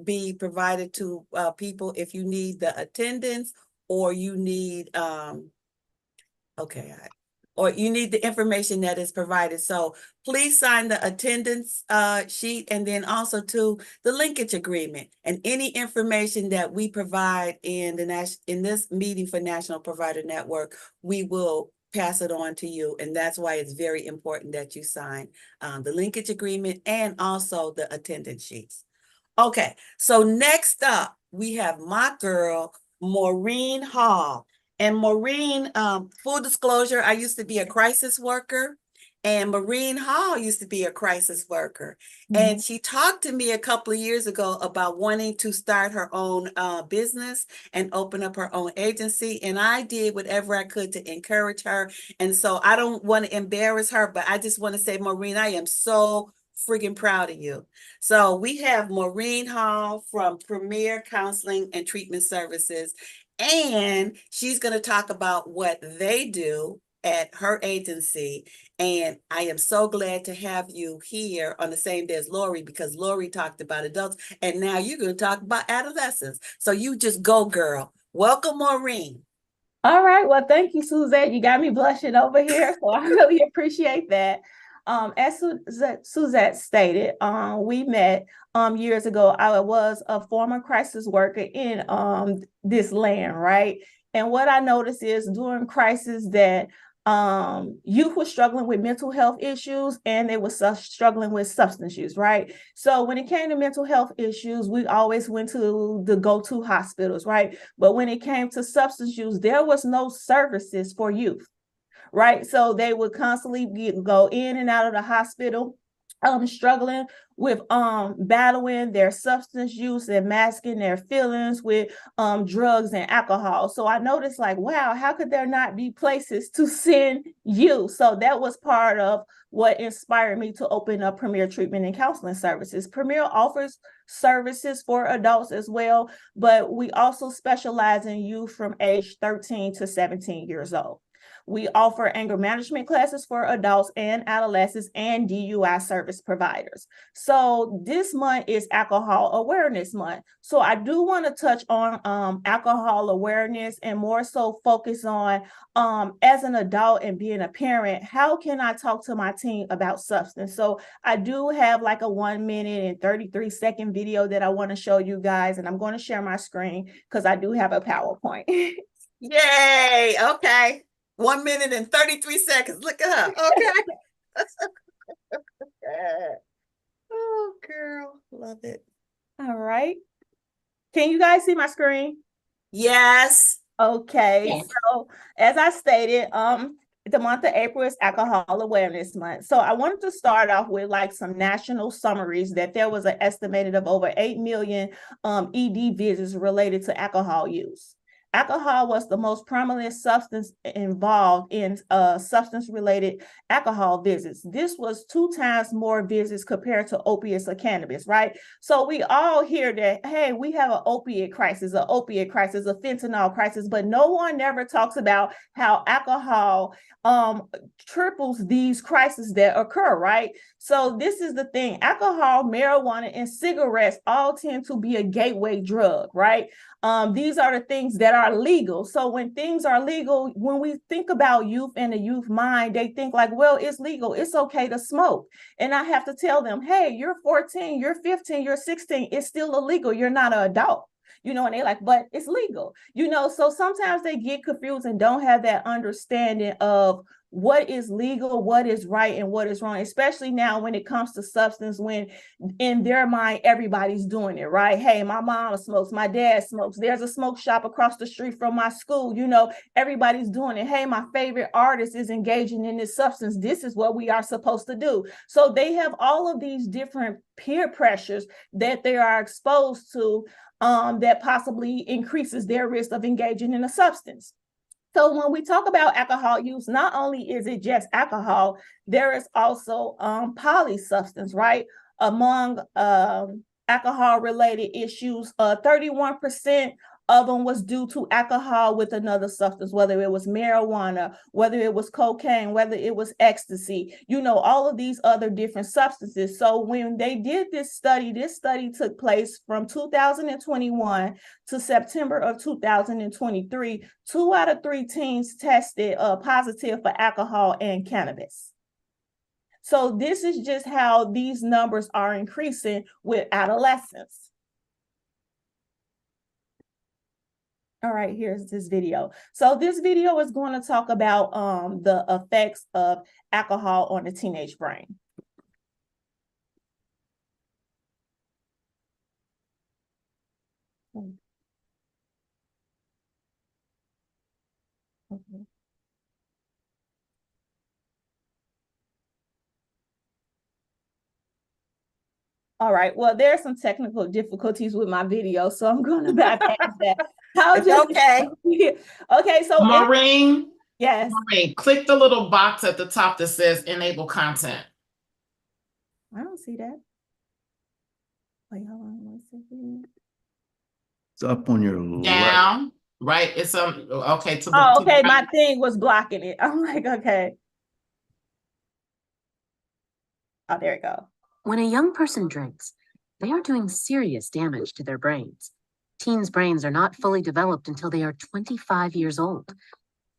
be provided to people if you need the attendance, or you need or you need the information that is provided. So please sign the attendance sheet, and then also to the linkage agreement, and any information that we provide in this meeting for National Provider Network, we will pass it on to you. And that's why it's very important that you sign the linkage agreement and also the attendance sheets. Okay, so next up, we have my girl, Maureen Hall. And Maureen, full disclosure, I used to be a crisis worker, And Maureen Hall used to be a crisis worker. And she talked to me a couple of years ago about wanting to start her own business and open up her own agency. And I did whatever I could to encourage her. And so I don't want to embarrass her, but I just want to say, Maureen, I am so freaking proud of you. So we have Maureen Hall from Premier Counseling and Treatment Services, and she's going to talk about what they do at her agency. And I am so glad to have you here on the same day as Lori, because Lori talked about adults, and now you're going to talk about adolescents. So you just go, girl. Welcome, Maureen. All right. Well, thank you, Suzette. You got me blushing over here, so I really appreciate that. As Suzette stated, we met years ago. I was a former crisis worker in this land, right? And what I noticed is during crisis that youth was struggling with mental health issues and they were struggling with substance use, right? So when it came to mental health issues, we always went to the go-to hospitals, right? But when it came to substance use, there was no services for youth, right? So they would constantly go in and out of the hospital, struggling with battling their substance use and masking their feelings with drugs and alcohol. So I noticed, like, wow, how could there not be places to send you? So that was part of what inspired me to open up Premier Treatment and Counseling Services. Premier offers services for adults as well, but we also specialize in youth from age 13 to 17 years old. We offer anger management classes for adults and adolescents and DUI service providers. So this month is Alcohol Awareness Month. So I do want to touch on alcohol awareness and more so focus on as an adult and being a parent, how can I talk to my teen about substance? So I do have like a 1 minute and 33-second video that I want to show you guys, and I'm going to share my screen because I do have a PowerPoint. Yay. Okay. 1 minute and 33 seconds. Look at her. Okay. Oh, girl. Love it. All right. Can you guys see my screen? Yes. Okay. Yes. So as I stated, the month of April is Alcohol Awareness Month. So I wanted to start off with like some national summaries that there was an estimated of over 8 million ED visits related to alcohol use. Alcohol was the most prominent substance involved in substance-related alcohol visits. This was 2 times more visits compared to opiates or cannabis, right? So we all hear that, hey, we have an opiate crisis, a fentanyl crisis, but no one ever talks about how alcohol triples these crises that occur, right? So this is the thing. Alcohol, marijuana, and cigarettes all tend to be a gateway drug, right? These are the things that are legal. So when things are legal, when we think about youth and the youth mind, they think like, well, it's legal. It's okay to smoke. And I have to tell them, hey, you're 14, you're 15, you're 16. It's still illegal. You're not an adult. You know, and they're like, but it's legal, you know, so sometimes they get confused and don't have that understanding of what is legal, what is right, and what is wrong, especially now when it comes to substance, when in their mind, everybody's doing it, right? Hey, my mom smokes, my dad smokes, there's a smoke shop across the street from my school, you know, everybody's doing it. Hey, my favorite artist is engaging in this substance. This is what we are supposed to do. So they have all of these different peer pressures that they are exposed to that possibly increases their risk of engaging in a substance. So when we talk about alcohol use, not only is it just alcohol, there is also polysubstance, right? Among alcohol-related issues, 31% of them was due to alcohol with another substance, whether it was marijuana, whether it was cocaine, whether it was ecstasy, you know, all of these other different substances. So when they did this study took place from 2021 to September of 2023. 2 out of 3 teens tested positive for alcohol and cannabis. So this is just how these numbers are increasing with adolescents. All right, here's this video. So this video is going to talk about the effects of alcohol on the teenage brain. Okay. All right. Well, there are some technical difficulties with my video, so I'm going to bypass that. It's okay. Okay. So Maureen, yes. Maureen, click the little box at the top that says enable content. I don't see that. Wait, hold on 1 second. It's up on your left. Down, right? It's okay. To the Oh, to the okay. right. My thing was blocking it. I'm like, okay. Oh, there it go. When a young person drinks, they are doing serious damage to their brains. Teens' brains are not fully developed until they are 25 years old.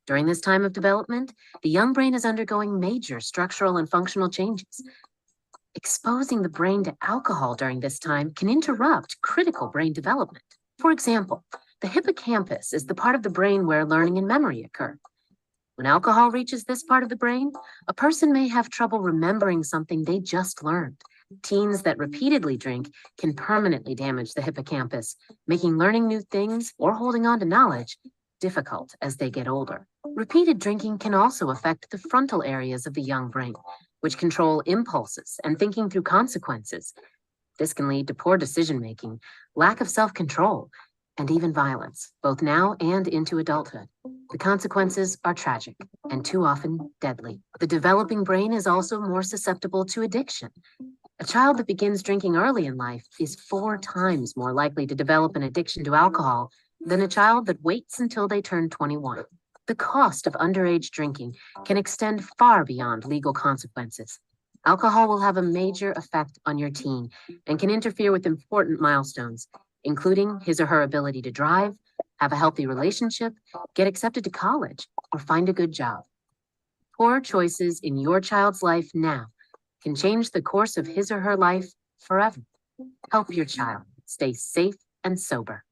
During this time of development, the young brain is undergoing major structural and functional changes. Exposing the brain to alcohol during this time can interrupt critical brain development. For example, the hippocampus is the part of the brain where learning and memory occur. When alcohol reaches this part of the brain, a person may have trouble remembering something they just learned. Teens that repeatedly drink can permanently damage the hippocampus, making learning new things or holding on to knowledge difficult as they get older. Repeated drinking can also affect the frontal areas of the young brain, which control impulses and thinking through consequences. This can lead to poor decision-making, lack of self-control, and even violence, both now and into adulthood. The consequences are tragic and too often deadly. The developing brain is also more susceptible to addiction. A child that begins drinking early in life is 4 times more likely to develop an addiction to alcohol than a child that waits until they turn 21. The cost of underage drinking can extend far beyond legal consequences. Alcohol will have a major effect on your teen and can interfere with important milestones, including his or her ability to drive, have a healthy relationship, get accepted to college, or find a good job. Poor choices in your child's life now can change the course of his or her life forever. Help your child stay safe and sober.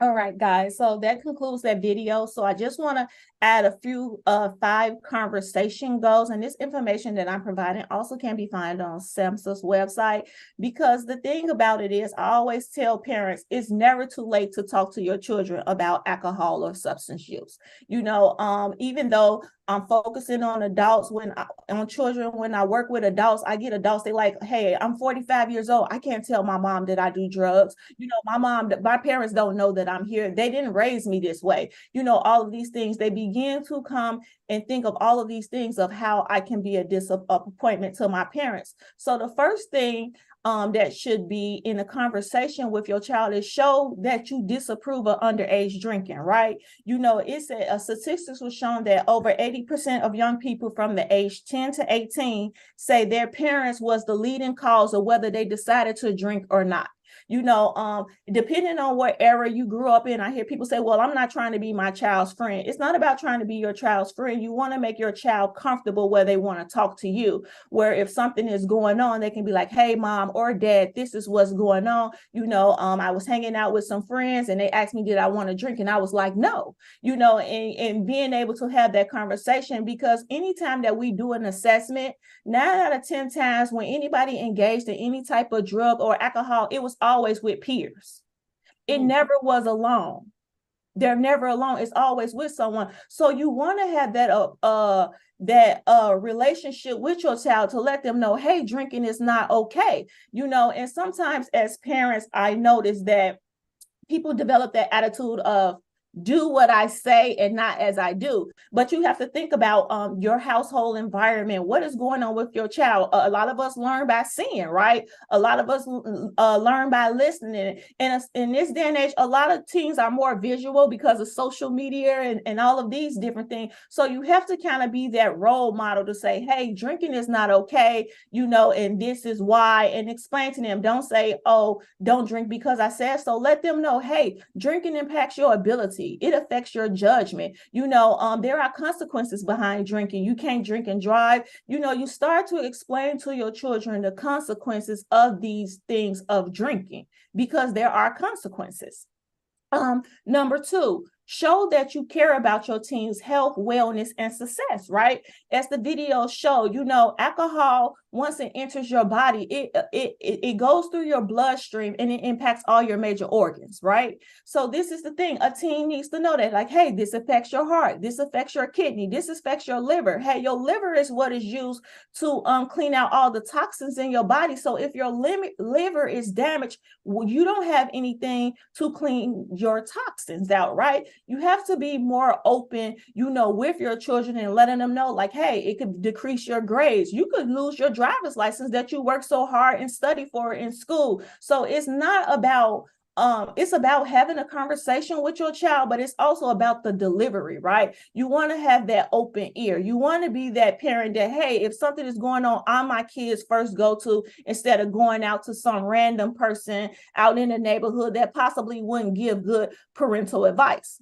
All right, guys. So that concludes that video. So I just want to add a few 5 conversation goals, and this information that I'm providing also can be found on SAMHSA's website, because the thing about it is I always tell parents it's never too late to talk to your children about alcohol or substance use. You know, even though I'm focusing on adults, on children, when I work with adults, I get adults, they like, hey, I'm 45 years old. I can't tell my mom that I do drugs. You know, my parents don't know that I'm here. They didn't raise me this way. You know, all of these things, they begin to come and think of all of these things of how I can be a disappointment to my parents. So the first thing that should be in a conversation with your child is show that you disapprove of underage drinking, right? You know, it's statistics was shown that over 80% of young people from the age 10 to 18 say their parents was the leading cause of whether they decided to drink or not. You know, depending on what era you grew up in, I hear people say, well, I'm not trying to be my child's friend. It's not about trying to be your child's friend. You want to make your child comfortable where they want to talk to you, where if something is going on, they can be like, hey, mom or dad, this is what's going on. You know, I was hanging out with some friends and they asked me, did I want to drink? And I was like, no, you know, and being able to have that conversation, because anytime that we do an assessment, 9 out of 10 times when anybody engaged in any type of drug or alcohol, it was always with peers. It never was alone. They're never alone. It's always with someone. So you want to have that relationship with your child to let them know, hey, drinking is not okay. You know, and sometimes as parents, I notice that people develop that attitude of do what I say and not as I do. But you have to think about your household environment. What is going on with your child? A lot of us learn by seeing, right? A lot of us learn by listening. And in this day and age, a lot of teens are more visual because of social media and all of these different things. So you have to kind of be that role model to say, hey, drinking is not okay, you know, and this is why, and explain to them. Don't say, oh, don't drink because I said so. Let them know, hey, drinking impacts your ability. It affects your judgment. You know, there are consequences behind drinking. You can't drink and drive. You know, you start to explain to your children the consequences of these things of drinking, because there are consequences. Number 2, show that you care about your teen's health, wellness, and success, right? As the videos show, you know, alcohol once it enters your body, it goes through your bloodstream and it impacts all your major organs, right? So this is the thing. A teen needs to know that, like, hey, this affects your heart, this affects your kidney, this affects your liver. Hey, your liver is what is used to clean out all the toxins in your body. So if your liver is damaged, well, you don't have anything to clean your toxins out, right? You have to be more open, with your children and letting them know, like, hey, it could decrease your grades. You could lose your driver's license that you worked so hard and study for in school. So it's not about it's about having a conversation with your child, but it's also about the delivery, right? You want to have that open ear. You want to be that parent that, hey, if something is going on, I'm my kids' first go-to, instead of going out to some random person out in the neighborhood that possibly wouldn't give good parental advice.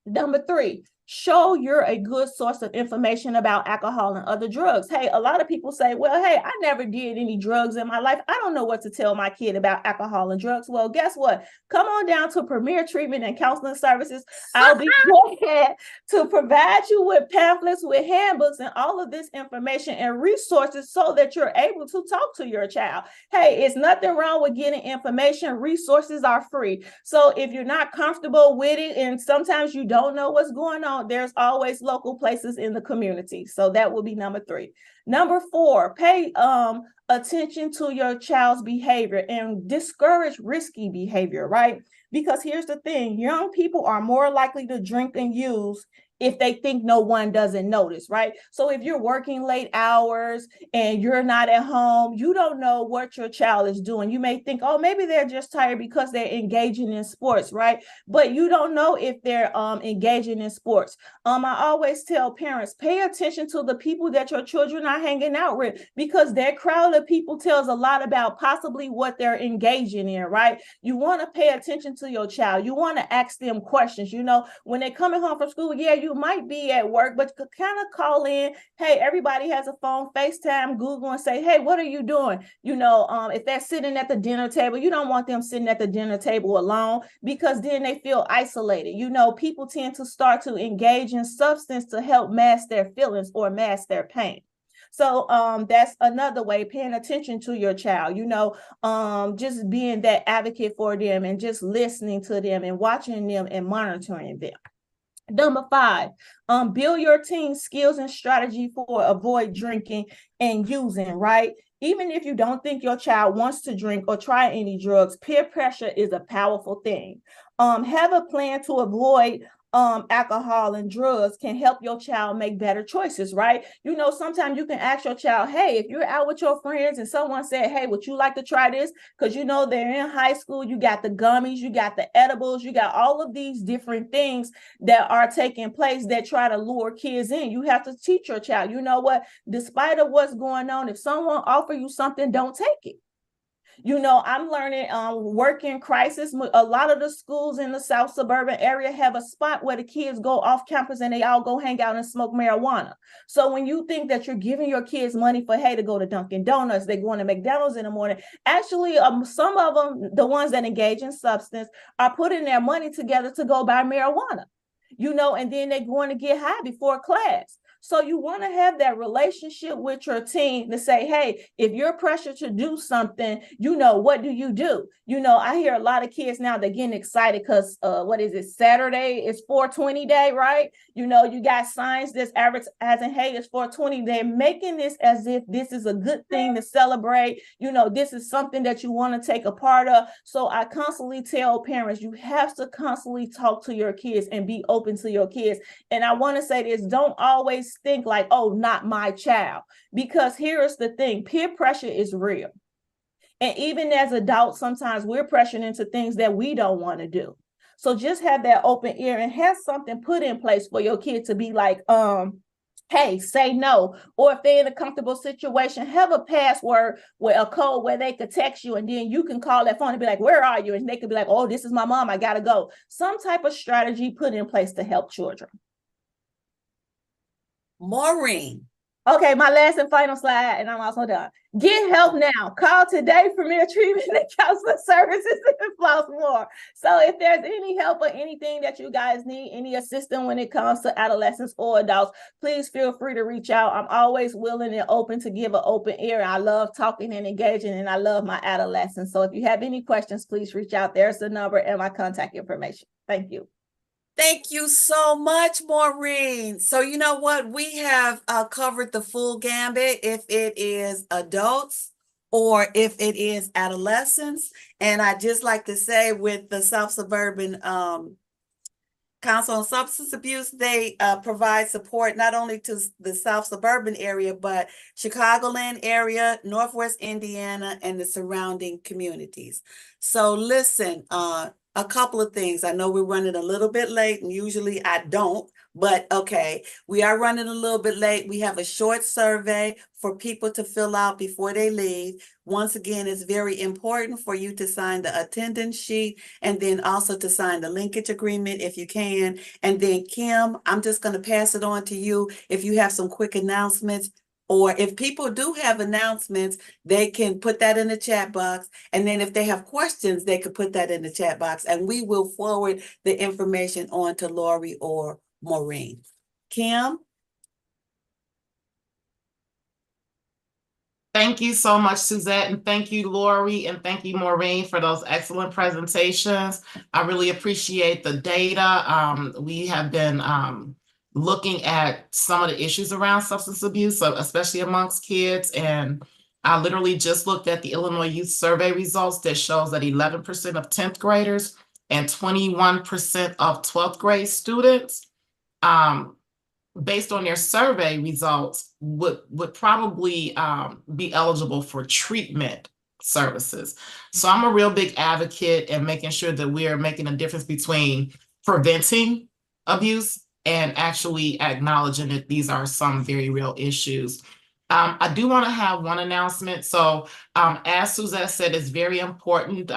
Number 3, show you're a good source of information about alcohol and other drugs. Hey, a lot of people say, well, hey, I never did any drugs in my life. I don't know what to tell my kid about alcohol and drugs. Well, guess what? Come on down to Premier Treatment and Counseling Services. I'll be glad to provide you with pamphlets, with handbooks, and all of this information and resources so that you're able to talk to your child. Hey, it's nothing wrong with getting information. Resources are free. So if you're not comfortable with it and sometimes you don't know what's going on, there's always local places in the community. So that will be number 3. Number 4, pay attention to your child's behavior and discourage risky behavior, right? Because here's the thing, young people are more likely to drink and use if they think no one doesn't notice, right? So if you're working late hours and you're not at home, you don't know what your child is doing. You may think, oh, maybe they're just tired because they're engaging in sports, right? But you don't know if they're engaging in sports. I always tell parents, pay attention to the people that your children are hanging out with, because that crowd of people tells a lot about possibly what they're engaging in, right? You want to pay attention to your child. You want to ask them questions. When they're coming home from school, yeah, you might be at work, but you could kind of call in. Hey, everybody has a phone, FaceTime, Google, and say, hey, what are you doing? If they're sitting at the dinner table, you don't want them sitting at the dinner table alone, because then they feel isolated. People tend to start to engage in substance to help mask their feelings or mask their pain. So that's another way, paying attention to your child, just being that advocate for them and just listening to them and watching them and monitoring them. Number 5, build your team's skills and strategy for avoid drinking and using, right? Even if you don't think your child wants to drink or try any drugs, peer pressure is a powerful thing. Have a plan to avoid alcohol and drugs can help your child make better choices, right? Sometimes you can ask your child, hey, if you're out with your friends and someone said, hey, would you like to try this? Because they're in high school, you got the gummies, you got the edibles, you got all of these different things that are taking place that try to lure kids in. You have to teach your child, despite of what's going on, if someone offers you something, don't take it. I'm learning working crisis. A lot of the schools in the South suburban area have a spot where the kids go off campus and they all go hang out and smoke marijuana. So when you think that you're giving your kids money for, hey, to go to Dunkin' Donuts, they're going to McDonald's in the morning. Actually, some of them, the ones that engage in substance, are putting their money together to go buy marijuana, and then they're going to get high before class. So you want to have that relationship with your team to say, hey, if you're pressured to do something, what do you do? I hear a lot of kids now, they're getting excited because Saturday is 420 day, right? You got signs that's advertising, hey, it's 420. They're making this as if this is a good thing to celebrate. This is something that you want to take a part of. So I constantly tell parents, you have to constantly talk to your kids and be open to your kids. And I want to say this, don't always think like, oh, not my child, because here's the thing, peer pressure is real. And even as adults, sometimes we're pressured into things that we don't want to do. So just have that open ear and have something put in place for your kid to be like, hey, say no. Or if they're in a comfortable situation, have a password with a code where they could text you, and then you can call that phone and be like, where are you? And they could be like, oh, this is my mom, I gotta go. Some type of strategy put in place to help children. Maureen. Okay, my last and final slide, and I'm also done. Get help now. Call today, Premier Treatment and Counseling Services, and floss more. So if there's any help or anything that you guys need, any assistance when it comes to adolescents or adults, please feel free to reach out. I'm always willing and open to give an open ear. I love talking and engaging, and I love my adolescents. So if you have any questions, please reach out. There's the number and my contact information. Thank you. Thank you so much, Maureen. So you know what? We have covered the full gambit if it is adults or if it is adolescents. And I just like to say with the South Suburban Council on Substance Abuse, they provide support not only to the South Suburban area, but Chicagoland area, Northwest Indiana, and the surrounding communities. So listen, a couple of things. I know we're running a little bit late, and usually I don't, but okay, we are running a little bit late. We have a short survey for people to fill out before they leave. Once again, it's very important for you to sign the attendance sheet and then also to sign the linkage agreement if you can. And then Kim, I'm just going to pass it on to you if you have some quick announcements, or if people do have announcements, they can put that in the chat box. And then if they have questions, they could put that in the chat box, and we will forward the information on to Lori or Maureen. Kim? Thank you so much, Suzette, and thank you, Lori, and thank you, Maureen, for those excellent presentations. I really appreciate the data. We have been looking at some of the issues around substance abuse, so especially amongst kids, and I literally just looked at the Illinois Youth Survey results that shows that 11% of 10th graders and 21% of 12th grade students based on their survey results, would probably be eligible for treatment services. So I'm a real big advocate in making sure that we're making a difference between preventing abuse and actually acknowledging that these are some very real issues. I do want to have one announcement. So as Suzette said, it's very important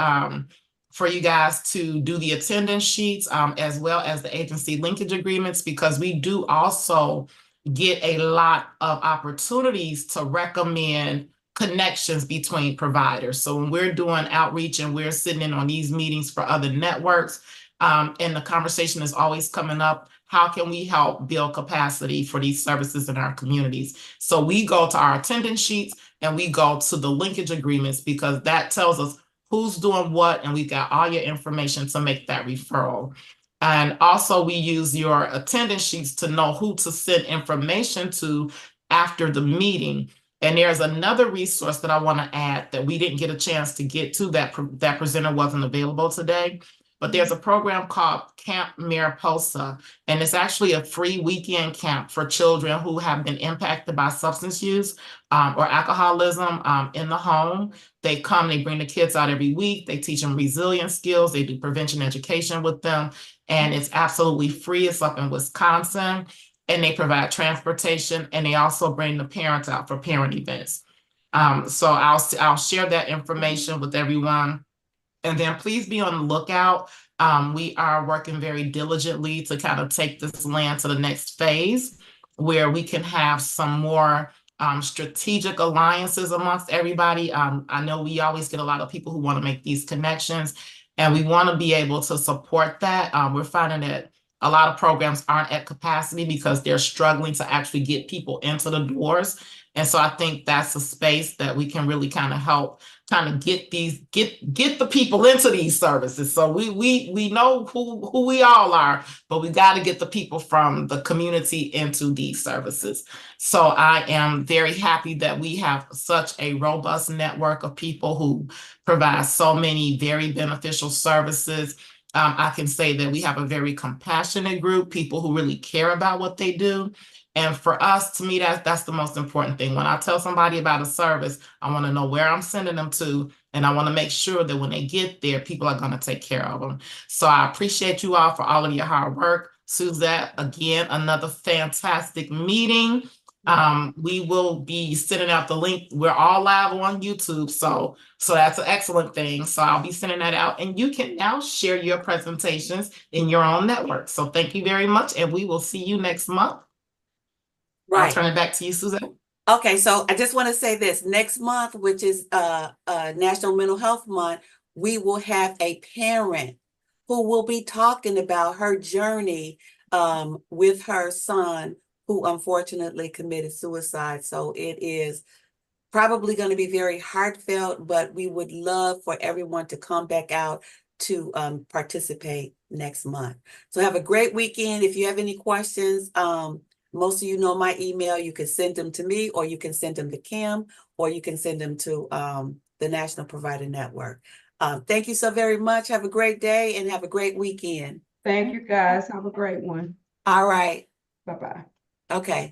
for you guys to do the attendance sheets as well as the agency linkage agreements, because we do also get a lot of opportunities to recommend connections between providers. So when we're doing outreach and we're sitting in on these meetings for other networks, and the conversation is always coming up, how can we help build capacity for these services in our communities? So we go to our attendance sheets and we go to the linkage agreements, because that tells us who's doing what, and we've got all your information to make that referral. And also we use your attendance sheets to know who to send information to after the meeting. And there's another resource that I want to add that we didn't get a chance to get to, that presenter wasn't available today. But there's a program called Camp Mariposa, and it's actually a free weekend camp for children who have been impacted by substance use or alcoholism in the home. They come, they bring the kids out every week, they teach them resilience skills, they do prevention education with them, and it's absolutely free. It's up in Wisconsin, and they provide transportation, and they also bring the parents out for parent events. So I'll share that information with everyone. And then please be on the lookout. We are working very diligently to kind of take this land to the next phase, where we can have some more strategic alliances amongst everybody. I know we always get a lot of people who want to make these connections, and we want to be able to support that. We're finding that a lot of programs aren't at capacity because they're struggling to actually get people into the doors. And so I think that's a space that we can really kind of help kind of get the people into these services. So we know who we all are, but we got to get the people from the community into these services. So I am very happy that we have such a robust network of people who provide so many very beneficial services. I can say that we have a very compassionate group, people who really care about what they do. And for us, to me, that's the most important thing. When I tell somebody about a service, I want to know where I'm sending them to, and I want to make sure that when they get there, people are going to take care of them. So I appreciate you all for all of your hard work. Suzette, again, another fantastic meeting. We will be sending out the link. We're all live on YouTube, so that's an excellent thing. So I'll be sending that out, and you can now share your presentations in your own network. So thank you very much, and we will see you next month. I'll turn it back to you, Suzette. Okay, so I just want to say this, next month, which is National Mental Health Month, we will have a parent who will be talking about her journey with her son who unfortunately committed suicide. So it is probably going to be very heartfelt, but we would love for everyone to come back out to participate next month. So have a great weekend. If you have any questions, most of you know my email. You can send them to me, or you can send them to Kim, or you can send them to the National Provider Network. Thank you so very much. Have a great day and have a great weekend. Thank you, guys. Have a great one. All right. Bye-bye. Okay.